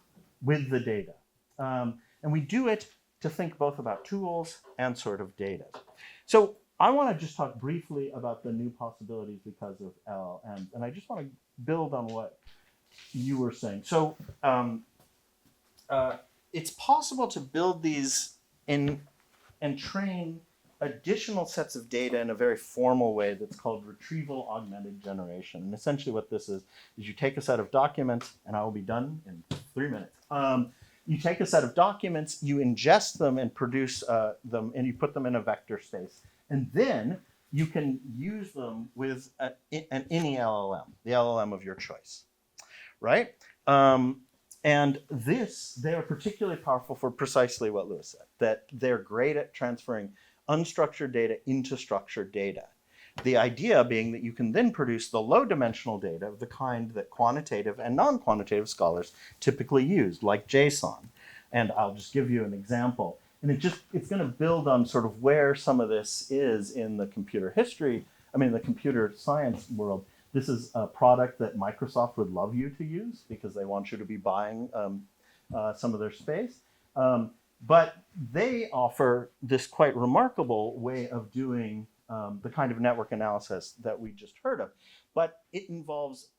with the data. And we do it to think both about tools and sort of data. So I want to just talk briefly about the new possibilities because of LLMs. And I just want to build on what you were saying. So it's possible to build these in and train additional sets of data in a very formal way that's called retrieval augmented generation. And essentially what this is you take a set of documents, and I will be done in 3 minutes. You take a set of documents, you ingest them and produce them, and you put them in a vector space. And then you can use them with any LLM, the LLM of your choice, right? And they are particularly powerful for precisely what Lewis said, that they're great at transferring unstructured data into structured data. The idea being that you can then produce the low-dimensional data of the kind that quantitative and non-quantitative scholars typically use, like JSON. And I'll just give you an example. And it's going to build on sort of where some of this is in the computer history I mean, in the computer science world, this is a product that Microsoft would love you to use because they want you to be buying some of their space. But they offer this quite remarkable way of doing the kind of network analysis that we just heard of. But it involves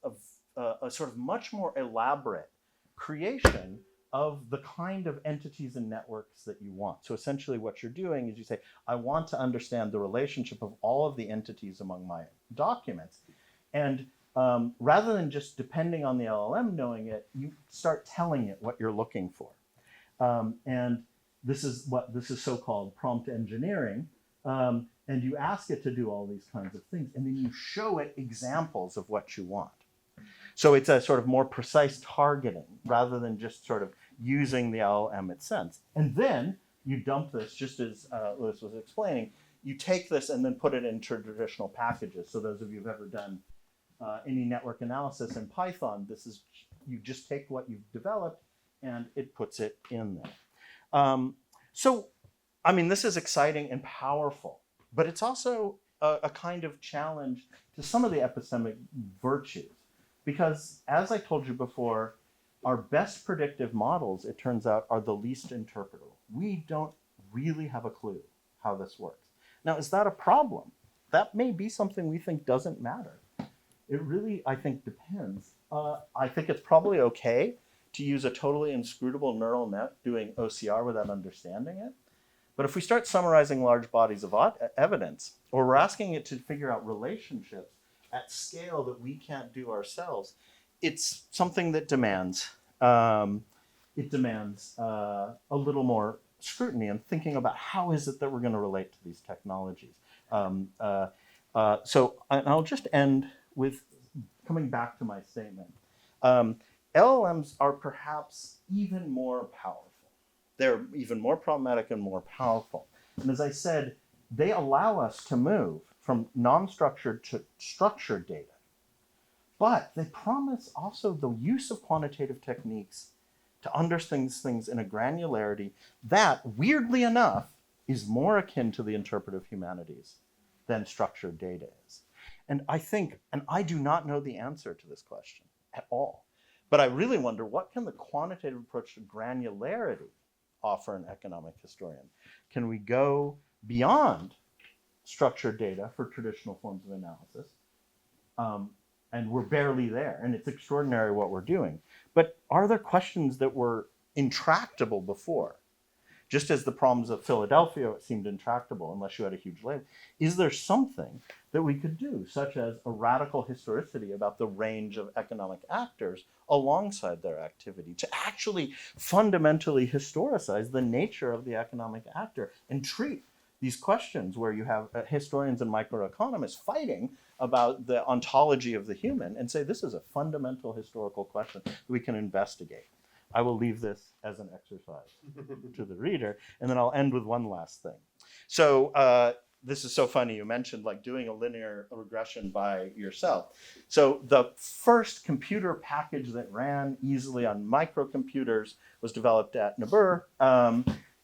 a sort of much more elaborate creation of the kind of entities and networks that you want. So essentially what you're doing is you say, I want to understand the relationship of all of the entities among my documents. And rather than just depending on the LLM knowing it, you start telling it what you're looking for. And this is so-called prompt engineering. And you ask it to do all these kinds of things, and then you show it examples of what you want. So it's a sort of more precise targeting rather than just sort of using the LLM it sends. And then you dump this, just as Lewis was explaining, you take this and then put it into traditional packages. So those of you who've ever done any network analysis in Python, this is, you just take what you've developed and it puts it in there. So, I mean, this is exciting and powerful, but it's also a kind of challenge to some of the epistemic virtues. Because as I told you before, our best predictive models, it turns out, are the least interpretable. We don't really have a clue how this works. Now, is that a problem? That may be something we think doesn't matter. It really, I think, depends. I think it's probably okay to use a totally inscrutable neural net doing OCR without understanding it. But if we start summarizing large bodies of evidence, or we're asking it to figure out relationships at scale that we can't do ourselves, it's something that demands a little more scrutiny and thinking about how is it that we're going to relate to these technologies. So I'll just end with coming back to my statement. LLMs are perhaps even more powerful. They're even more problematic and more powerful. And as I said, they allow us to move from non-structured to structured data. But they promise also the use of quantitative techniques to understand things in a granularity that, weirdly enough, is more akin to the interpretive humanities than structured data is. And I think, and I do not know the answer to this question at all, but I really wonder, what can the quantitative approach to granularity offer an economic historian? Can we go beyond structured data for traditional forms of analysis? And we're barely there, and it's extraordinary what we're doing. But are there questions that were intractable before? Just as the problems of Philadelphia seemed intractable unless you had a huge label, is there something that we could do, such as a radical historicity about the range of economic actors alongside their activity, to actually fundamentally historicize the nature of the economic actor and treat these questions where you have historians and microeconomists fighting about the ontology of the human and say, this is a fundamental historical question that we can investigate. I will leave this as an exercise to the reader, and then I'll end with one last thing. So this is so funny, you mentioned like doing a linear regression by yourself. So the first computer package that ran easily on microcomputers was developed at Nabur,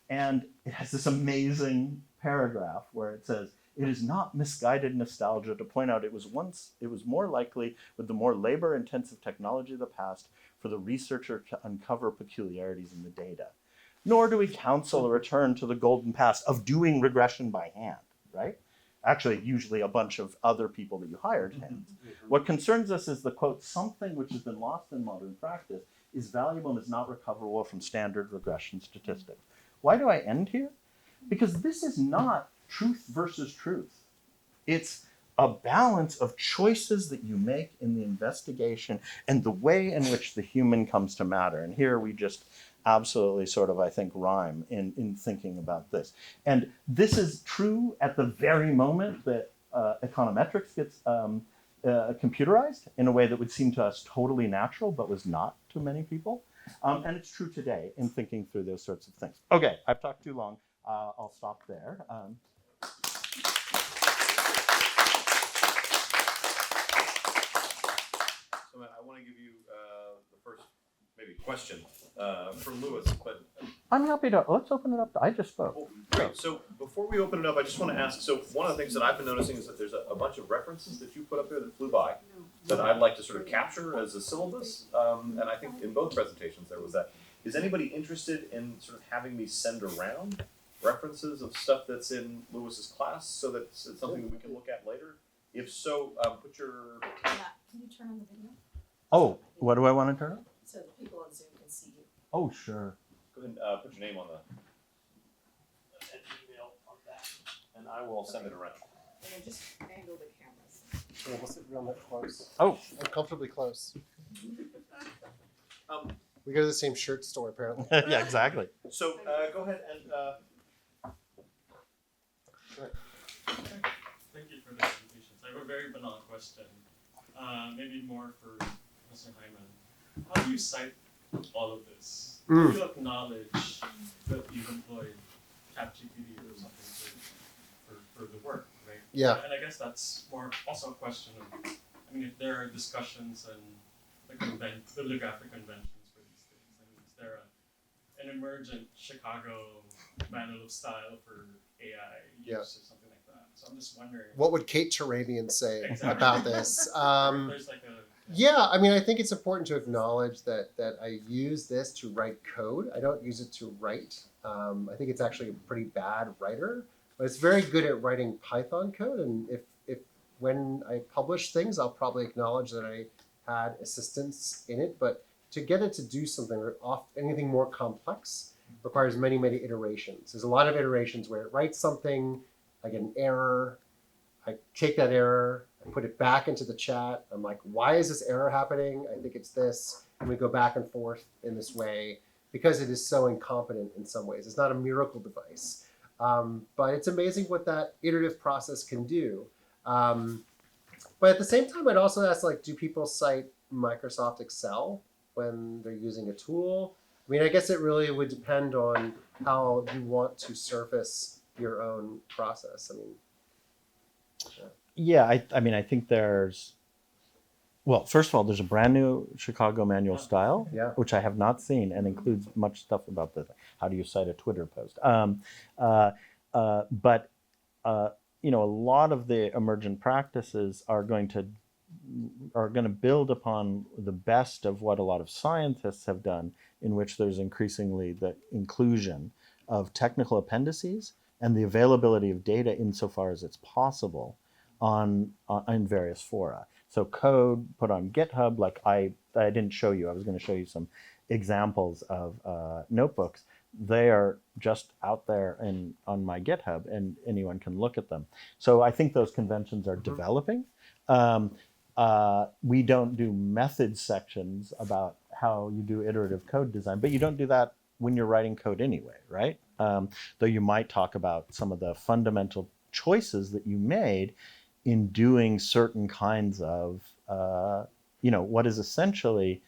and it has this amazing paragraph where it says, it is not misguided nostalgia to point out it was more likely with the more labor-intensive technology of the past for the researcher to uncover peculiarities in the data. Nor do we counsel a return to the golden past of doing regression by hand, right? Actually, usually a bunch of other people that you hired hand. What concerns us is the quote, something which has been lost in modern practice is valuable and is not recoverable from standard regression statistics. Why do I end here? Because this is not truth versus truth. It's a balance of choices that you make in the investigation and the way in which the human comes to matter. And here we just absolutely sort of, I think, rhyme in thinking about this. And this is true at the very moment that econometrics gets computerized in a way that would seem to us totally natural, but was not to many people. And it's true today in thinking through those sorts of things. Okay, I've talked too long. I'll stop there. So I want to give you the first maybe question for Lewis, but I'm happy to, let's open it up. I just spoke. great. So before we open it up, I just want to ask, so one of the things that I've been noticing is that there's a bunch of references that you put up there that flew by that I'd like to sort of capture as a syllabus. And I think in both presentations there was that. Is anybody interested in sort of having me send around references of stuff that's in Lewis's class so that it's something that we can look at later? If so, put your... Can you turn on the video Oh, what do I want to turn on? so the people on Zoom can see you? Oh, sure. Go ahead and put your name on the... and email on that. And I will send it around. And then just angle the cameras. Yeah, we'll sit real close. Oh, Uncomfortably close. Um, We go to the same shirt store, apparently. yeah, exactly. so go ahead and... Thank you for the presentations. I have a very banal question, maybe more for Mr. Hyman. How do you cite all of this? Do you acknowledge that you've employed ChatGPT or something for the work, right? Yeah. And I guess that's more also a question of, I mean, if there are discussions and bibliographic conventions for these things, I mean, is there an emergent Chicago manual of style for AI use Yeah. or something like that? So I'm just wondering. What would Kate Turabian say Exactly. about this? There's like a Yeah, I mean, I think it's important to acknowledge that I use this to write code. I don't use it to write. I think it's actually a pretty bad writer, but it's very good at writing Python code. And if when I publish things, I'll probably acknowledge that I had assistance in it. But to get it to do something or anything more complex requires many, many iterations. There's a lot of iterations where it writes something, I get an error, I take that error, I put it back into the chat. I'm like, why is this error happening? I think it's this. And we go back and forth in this way because it is so incompetent in some ways. It's not a miracle device. But it's amazing what that iterative process can do. But at the same time, I'd also ask, like, do people cite Microsoft Excel when they're using a tool? I mean, I guess it really would depend on how you want to surface your own process. I mean, Yeah, I mean, I think there's, well, first of all, there's a brand new Chicago manual style, Yeah. which I have not seen and includes much stuff about the how do you cite a Twitter post. But you know, a lot of the emergent practices are going to build upon the best of what a lot of scientists have done, in which there's increasingly the inclusion of technical appendices and the availability of data insofar as it's possible on in various fora. So code put on GitHub, like I didn't show you. I was going to show you some examples of notebooks. They are just out there on my GitHub, and anyone can look at them. So I think those conventions are developing. We don't do method sections about how you do iterative code design, but you don't do that when you're writing code anyway, right? Though you might talk about some of the fundamental choices that you made in doing certain kinds of, you know, what is essentially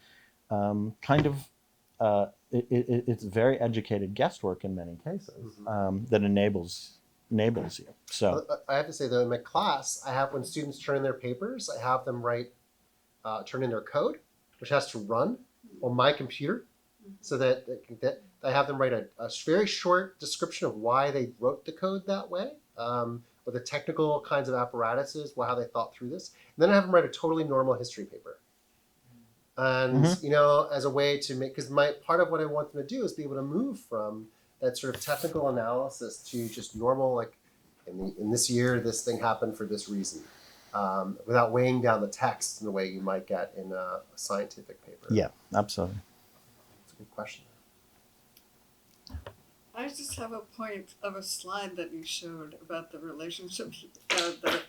kind of, it's very educated guesswork in many cases that enables you. So I have to say, though, in my class, I have, when students turn in their papers, I have them turn in their code, which has to run on my computer, so that I have them write a very short description of why they wrote the code that way, or the technical kinds of apparatuses, how they thought through this. And then I have them write a totally normal history paper. And, you know, as a way to make, because part of what I want them to do is be able to move from that sort of technical analysis to just normal, like, in this year, this thing happened for this reason, without weighing down the text in the way you might get in a scientific paper. yeah, absolutely. That's a good question. I just have a point of a slide that you showed about the relationship of the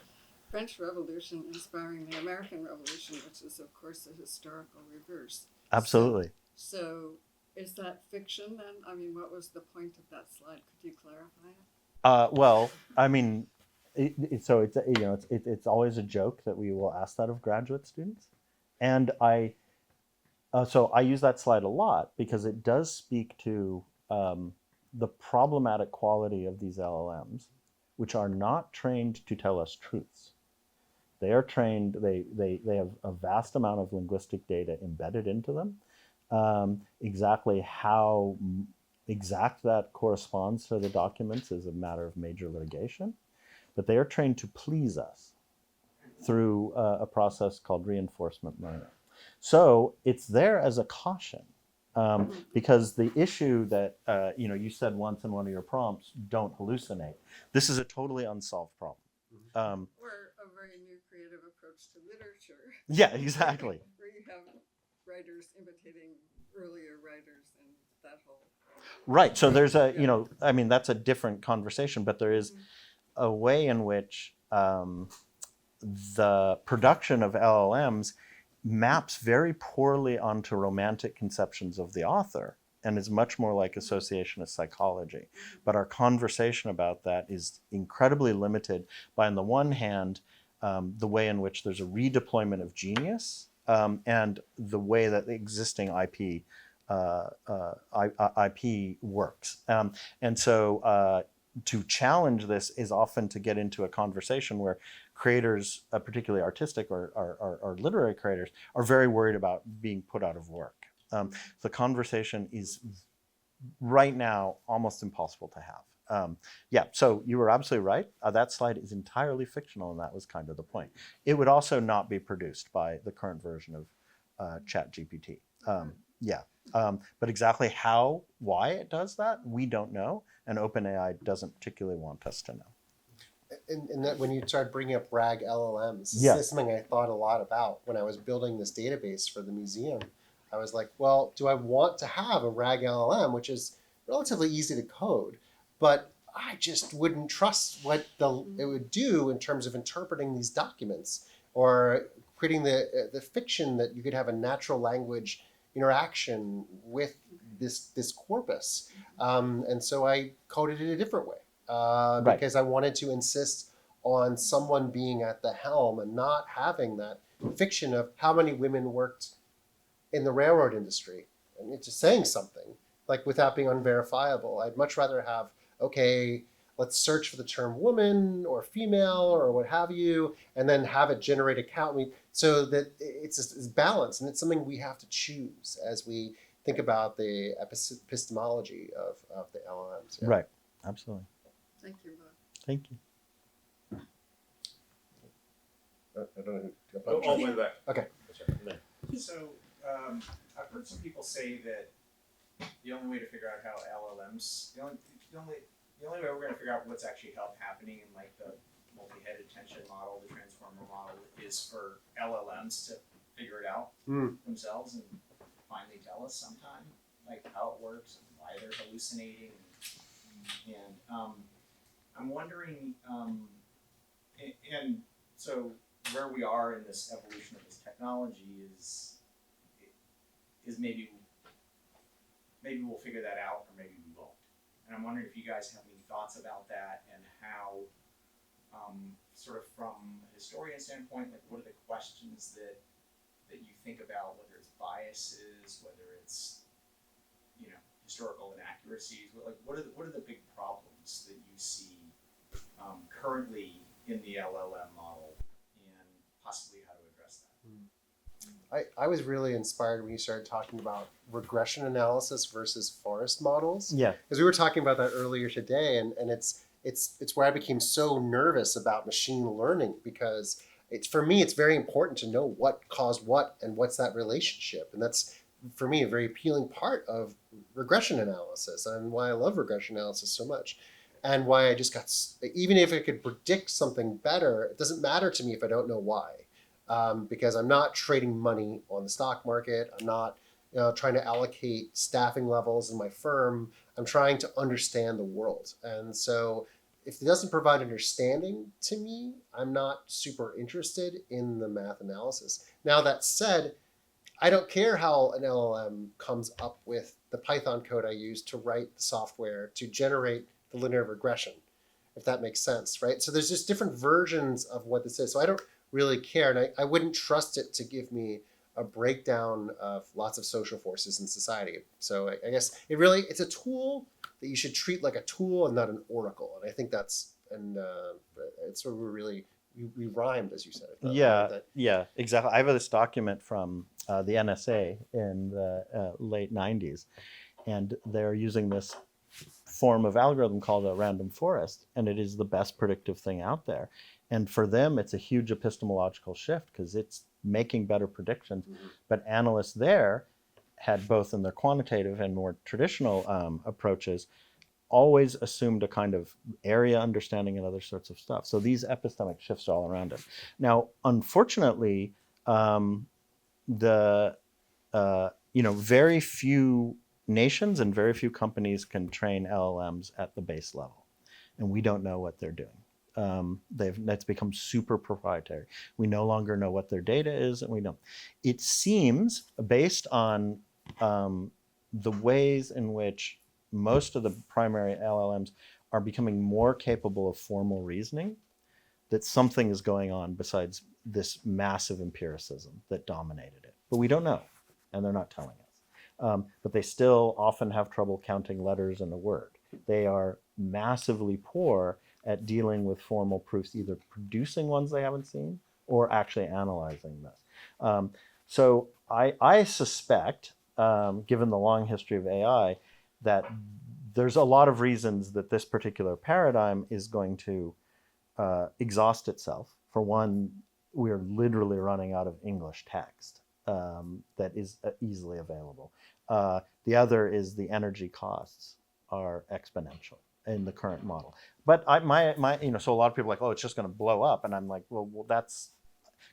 French Revolution inspiring the American Revolution, which is, of course, a historical reverse. Absolutely. So is that fiction then? I mean, what was the point of that slide? Could you clarify it? Well, I mean, it's always a joke that we will ask that of graduate students, and so I use that slide a lot because it does speak to the problematic quality of these LLMs, which are not trained to tell us truths. They are trained. They have a vast amount of linguistic data embedded into them. Exactly how exact that corresponds to the documents is a matter of major litigation, but they are trained to please us through a process called reinforcement learning. So it's there as a caution, because the issue that you said once in one of your prompts, don't hallucinate. This is a totally unsolved problem. Or a very new creative approach to literature. Yeah, exactly. Where you have writers imitating earlier writers and that whole. Right. So there's that's a different conversation, but there is a way in which the production of LLMs maps very poorly onto romantic conceptions of the author and is much more like associationist psychology. But our conversation about that is incredibly limited by, on the one hand, the way in which there's a redeployment of genius and the way that the existing IP works. And so to challenge this is often to get into a conversation where creators, particularly artistic or literary creators, are very worried about being put out of work. The conversation is right now almost impossible to have. So you were absolutely right. That slide is entirely fictional, and that was kind of the point. It would also not be produced by the current version of ChatGPT. But exactly why it does that, we don't know, and OpenAI doesn't particularly want us to know. And that when you started bringing up RAG LLMs, Yeah. this is something I thought a lot about when I was building this database for the museum. I was like, well, do I want to have a RAG LLM, which is relatively easy to code, but I just wouldn't trust what it would do in terms of interpreting these documents or creating the fiction that you could have a natural language interaction with this corpus. And so I coded it a different way. Because I wanted to insist on someone being at the helm and not having that fiction of how many women worked in the railroad industry. And it's just saying something, like without being unverifiable. I'd much rather have, okay, let's search for the term woman or female or what have you, and then have it generate a count so that it's balanced. And it's something we have to choose as we think about the epistemology of the LLMs. Yeah. Right, absolutely. Thank you, Bob. Thank you. I don't know who. All the way back. Okay. So I've heard some people say that the only way to figure out how LLMs, the only way we're going to figure out what's actually happening in like the multi-head attention model, the transformer model, is for LLMs to figure it out themselves and finally tell us sometime like how it works and why they're hallucinating. And I'm wondering, and so where we are in this evolution of this technology is maybe we'll figure that out, or maybe we won't. And I'm wondering if you guys have any thoughts about that and how, sort of from a historian standpoint, like what are the questions that you think about, whether it's biases, whether it's historical inaccuracies, like what are the big problems that you see currently in the LLM model, and possibly how to address that? I was really inspired when you started talking about regression analysis versus forest models. Yeah. Because we were talking about that earlier today, and it's where I became so nervous about machine learning, because for me it's very important to know what caused what and what's that relationship, and that's for me a very appealing part of regression analysis, and why I love regression analysis so much. And why I just even if I could predict something better, it doesn't matter to me if I don't know why. Because I'm not trading money on the stock market. I'm not trying to allocate staffing levels in my firm. I'm trying to understand the world. And so if it doesn't provide understanding to me, I'm not super interested in the math analysis. Now that said, I don't care how an LLM comes up with the Python code I use to write the software to generate the linear regression, if that makes sense, right? So there's just different versions of what this is. So I don't really care, and I wouldn't trust it to give me a breakdown of lots of social forces in society. So I guess it's a tool that you should treat like a tool and not an oracle. And I think it's where we rhymed, as you said. Yeah, exactly. I have this document from the NSA in the late 90s. And they're using this form of algorithm called a random forest, and it is the best predictive thing out there. And for them, it's a huge epistemological shift because it's making better predictions. But analysts there had both in their quantitative and more traditional approaches always assumed a kind of area understanding and other sorts of stuff. So these epistemic shifts are all around us. Now, unfortunately, very few nations and very few companies can train LLMs at the base level, and we don't know what they're doing. That's become super proprietary. We no longer know what their data is, and we don't. It seems, based on the ways in which most of the primary LLMs are becoming more capable of formal reasoning, that something is going on besides this massive empiricism that dominated it. But we don't know, and they're not telling us. But they still often have trouble counting letters in a word. They are massively poor at dealing with formal proofs, either producing ones they haven't seen or actually analyzing this. So I suspect, given the long history of AI, that there's a lot of reasons that this particular paradigm is going to exhaust itself. For one, we're literally running out of English text that is easily available. The other is the energy costs are exponential in the current model. But so a lot of people are like, oh, it's just going to blow up, and I'm like, well, that's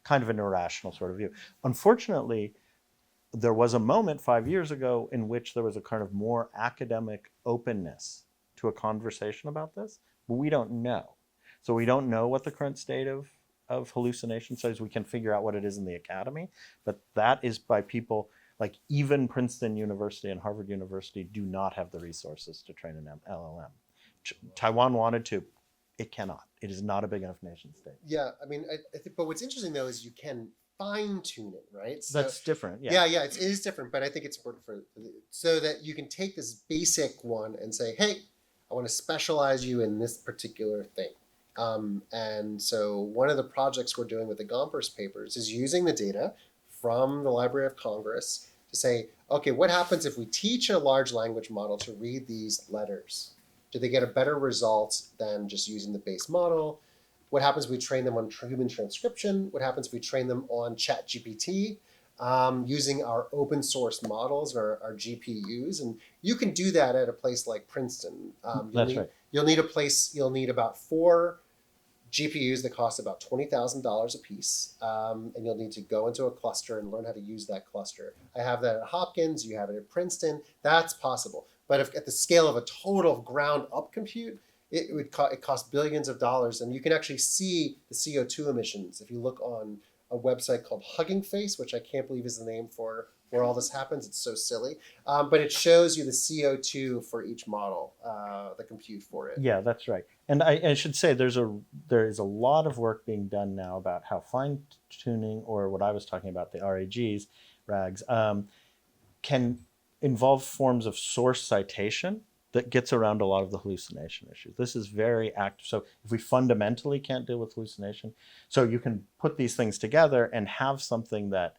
kind of an irrational sort of view. Unfortunately, there was a moment 5 years ago in which there was a kind of more academic openness to a conversation about this, but we don't know. So we don't know what the current state of hallucination studies. We can figure out what it is in the academy, but that is by people like even Princeton University and Harvard University do not have the resources to train an LLM. Taiwan wanted to, it cannot. It is not a big enough nation state. Yeah, I mean, I think, but what's interesting though is you can fine tune it, right? So, That's different. Yeah. yeah, it is different, but I think it's important so that you can take this basic one and say, hey, I want to specialize you in this particular thing. And so one of the projects we're doing with the Gompers papers is using the data from the Library of Congress to say, okay, what happens if we teach a large language model to read these letters? Do they get a better result than just using the base model? What happens if we train them on human transcription? What happens if we train them on ChatGPT using our open source models or our GPUs? And you can do that at a place like Princeton. Right. You'll need about 4 GPUs that cost about $20,000 a piece, and you'll need to go into a cluster and learn how to use that cluster. I have that at Hopkins, you have it at Princeton, that's possible. But if at the scale of a total ground up compute, it costs billions of dollars, and you can actually see the CO2 emissions if you look on a website called Hugging Face, which I can't believe is the name for where all this happens. It's so silly. But it shows you the CO2 for each model, the compute for it. Yeah, that's right. And I should say there is a lot of work being done now about how fine tuning, or what I was talking about, the RAGs, can involve forms of source citation that gets around a lot of the hallucination issues. This is very active. So if we fundamentally can't deal with hallucination, so you can put these things together and have something that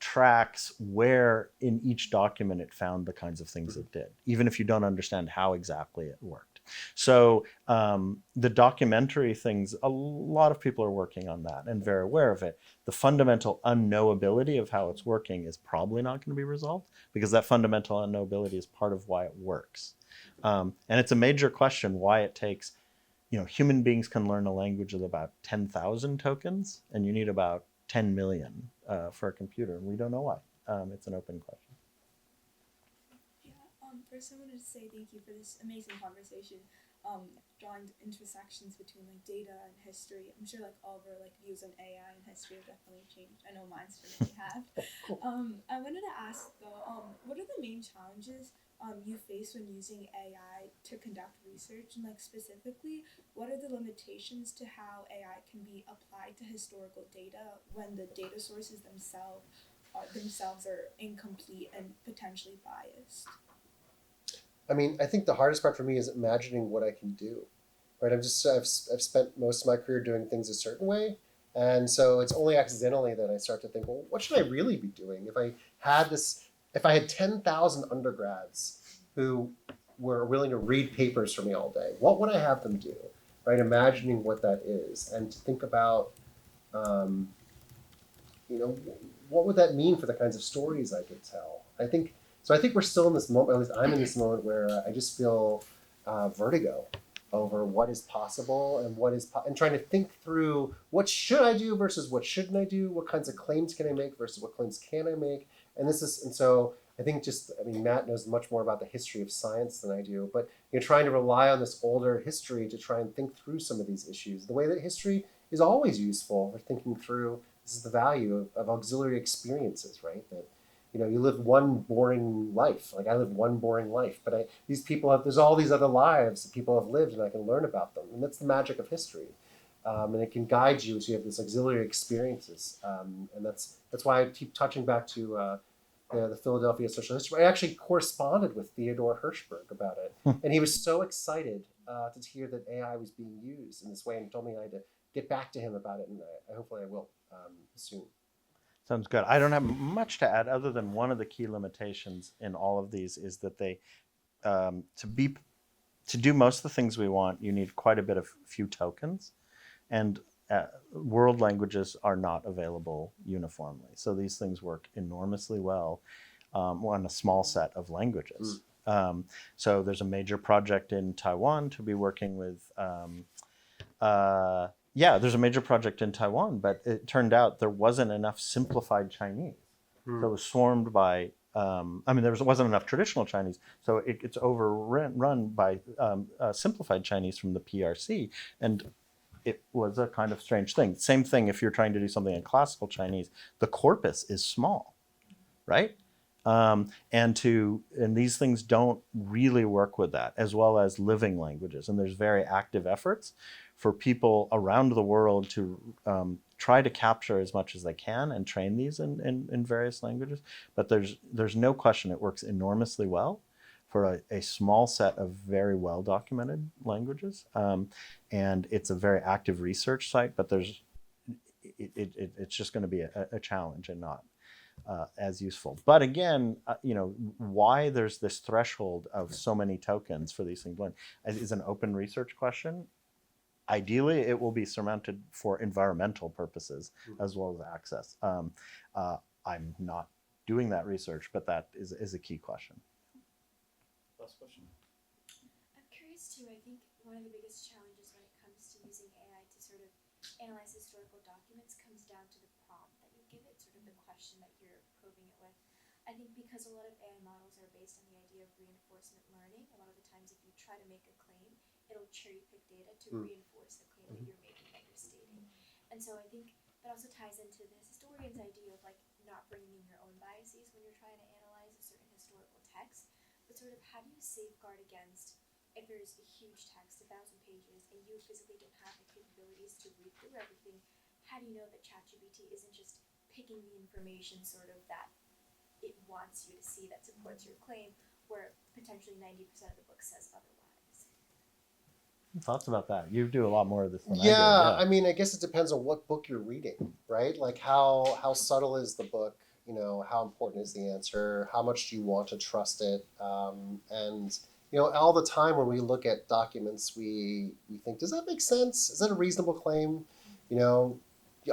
tracks where in each document it found the kinds of things it did, even if you don't understand how exactly it worked. So the documentary things, a lot of people are working on that and very aware of it. The fundamental unknowability of how it's working is probably not going to be resolved, because that fundamental unknowability is part of why it works. And it's a major question why it takes, human beings can learn a language with about 10,000 tokens, and you need about 10 million for a computer. We don't know why. It's an open question. First I wanted to say thank you for this amazing conversation, drawing intersections between data and history. I'm sure all of our views on AI and history have definitely changed. I know mine certainly have. Cool. I wanted to ask though, what are the main challenges you face when using AI to conduct research, and specifically, what are the limitations to how AI can be applied to historical data when the data sources themselves are incomplete and potentially biased? I mean, I think the hardest part for me is imagining what I can do, right? I've spent most of my career doing things a certain way. And so it's only accidentally that I start to think, well, what should I really be doing? If I had 10,000 undergrads who were willing to read papers for me all day, what would I have them do? Right, imagining what that is, and to think about, what would that mean for the kinds of stories I could tell? I think we're still in this moment, at least I'm in this moment, where I just feel vertigo over what is possible and and trying to think through what should I do versus what shouldn't I do, what kinds of claims can I make versus what claims can I make, and so I think Matt knows much more about the history of science than I do, but trying to rely on this older history to try and think through some of these issues, the way that history is always useful for thinking through. This is the value of auxiliary experiences, right? That you live one boring life. Like I live one boring life, but there's all these other lives that people have lived, and I can learn about them, and that's the magic of history. And it can guide you as you have these auxiliary experiences, and that's why I keep touching back to the Philadelphia Social History. I actually corresponded with Theodore Hirschberg about it, and he was so excited to hear that AI was being used in this way, and told me I had to get back to him about it, and hopefully I will soon. Sounds good. I don't have much to add other than one of the key limitations in all of these is that they, to do most of the things we want, you need quite a bit of few tokens, and world languages are not available uniformly. So these things work enormously well on a small set of languages. So there's a major project in Taiwan to be working with. There's a major project in Taiwan, but it turned out there wasn't enough simplified Chinese. So it was swarmed by, there wasn't enough traditional Chinese, so it's overrun by simplified Chinese from the PRC, and it was a kind of strange thing. Same thing if you're trying to do something in classical Chinese, the corpus is small, right? And these things don't really work with that, as well as living languages, and there's very active efforts for people around the world to try to capture as much as they can and train these in various languages. But there's no question it works enormously well for a small set of very well documented languages. And it's a very active research site, but it's just going to be a challenge and not as useful. But again, why there's this threshold of so many tokens for these things is an open research question. Ideally, it will be surmounted for environmental purposes as well as access. I'm not doing that research, but that is a key question. Last question. I'm curious too. I think one of the biggest challenges when it comes to using AI to sort of analyze historical documents comes down to the prompt that you give it, sort of the question that you're probing it with. I think because a lot of AI models are based on the idea of reinforcement learning, a lot of the times if you try to make a claim, it'll cherry pick data to reinforce the claim that you're making, that you're stating. And so I think that also ties into the historian's idea of like not bringing in your own biases when you're trying to analyze a certain historical text, but sort of how do you safeguard against if there's a huge text, 1,000 pages, and you physically don't have the capabilities to read through everything, how do you know that ChatGPT isn't just picking the information sort of that it wants you to see that supports your claim, where potentially 90% of the book says otherwise? Thoughts about that? You do a lot more of this than I I do. I guess it depends on what book you're reading, right? Like how subtle is the book? How important is the answer? How much do you want to trust it? And all the time when we look at documents, we think, does that make sense? Is that a reasonable claim?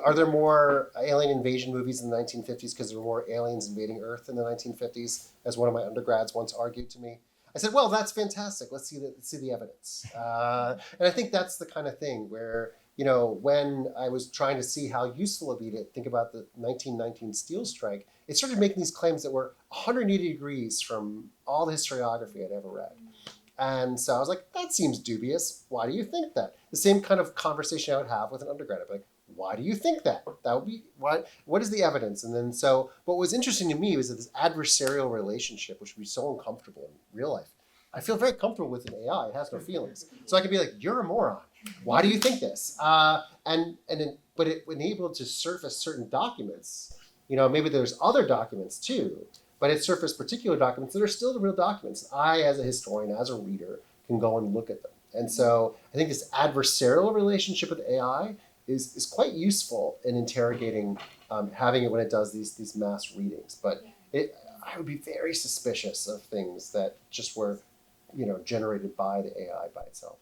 Are there more alien invasion movies in the 1950s because there were more aliens invading Earth in the 1950s, as one of my undergrads once argued to me? I said, well, that's fantastic. Let's see the evidence. And I think that's the kind of thing where, when I was trying to see how useful it would be to think about the 1919 steel strike, it started making these claims that were 180 degrees from all the historiography I'd ever read. And so I was like, that seems dubious. Why do you think that? The same kind of conversation I would have with an undergrad. I'd be like, why do you think that? That would be, what is the evidence? And then what was interesting to me was that this adversarial relationship, which would be so uncomfortable in real life. I feel very comfortable with an AI. It has no feelings. So I could be like, you're a moron. Why do you think this? But it enabled to surface certain documents. Maybe there's other documents too, but it surfaced particular documents that are still the real documents. I, as a historian, as a reader, can go and look at them. And so I think this adversarial relationship with AI is quite useful in interrogating, having it when it does these mass readings. But I would be very suspicious of things that just were, generated by the AI by itself.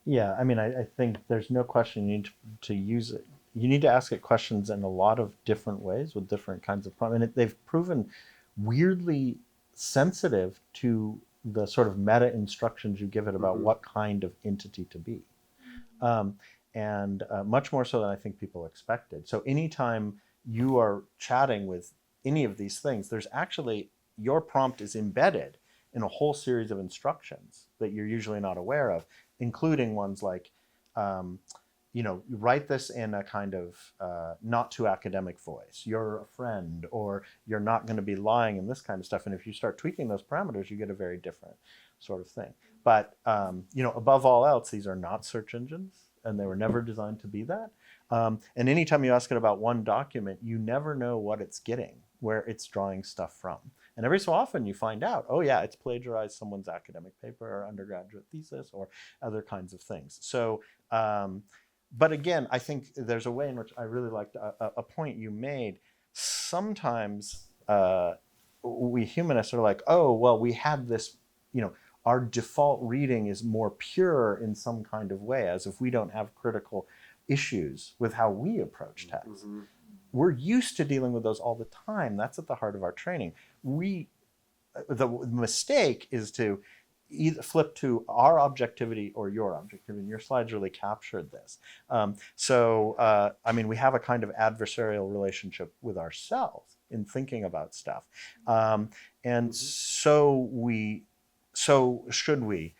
Yeah, I mean, I think there's no question you need to use it. You need to ask it questions in a lot of different ways with different kinds of problems. And they've proven weirdly sensitive to the sort of meta instructions you give it about what kind of entity to be. And much more so than I think people expected. So anytime you are chatting with any of these things, there's actually, your prompt is embedded in a whole series of instructions that you're usually not aware of, including ones like, you write this in a kind of not too academic voice. You're a friend, or you're not going to be lying, and this kind of stuff. And if you start tweaking those parameters, you get a very different sort of thing. But above all else, these are not search engines, and they were never designed to be that. And anytime you ask it about one document, you never know what it's getting, where it's drawing stuff from. And every so often you find out, oh yeah, it's plagiarized someone's academic paper or undergraduate thesis or other kinds of things. So, but again, I think there's a way in which I really liked a point you made. Sometimes we humanists are like, oh, well, we had this, our default reading is more pure in some kind of way, as if we don't have critical issues with how we approach text. We're used to dealing with those all the time. That's at the heart of our training. The mistake is to either flip to our objectivity or your objectivity, and your slides really captured this. I mean, we have a kind of adversarial relationship with ourselves in thinking about stuff. And so should we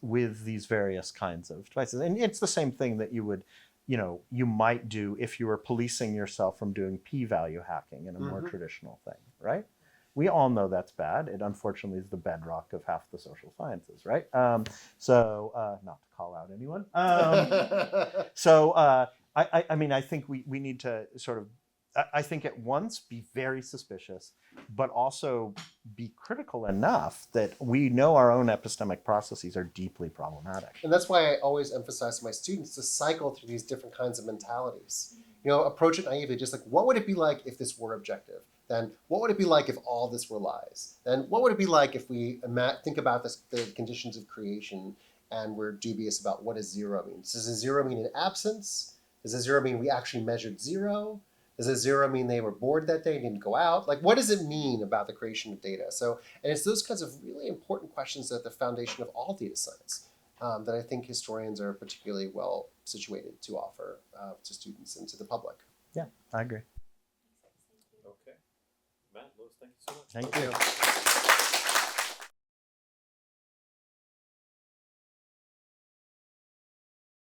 with these various kinds of devices. And it's the same thing that you would, you might do if you were policing yourself from doing p-value hacking in a more traditional thing, right? We all know that's bad. It unfortunately is the bedrock of half the social sciences, right? Not to call out anyone. I mean, I think we need to sort of, I think at once be very suspicious, but also be critical enough that we know our own epistemic processes are deeply problematic. And that's why I always emphasize to my students to cycle through these different kinds of mentalities. Approach it naively, just like, what would it be like if this were objective? Then what would it be like if all this were lies? Then what would it be like if we think about the conditions of creation and we're dubious about what does zero mean? Does a zero mean an absence? Does a zero mean we actually measured zero? Does a zero mean they were bored that day and didn't go out? Like, what does it mean about the creation of data? So, and it's those kinds of really important questions that are the foundation of all data science that I think historians are particularly well situated to offer to students and to the public. Yeah, I agree. Okay. Matt, Louis, thank you so much. Thank you.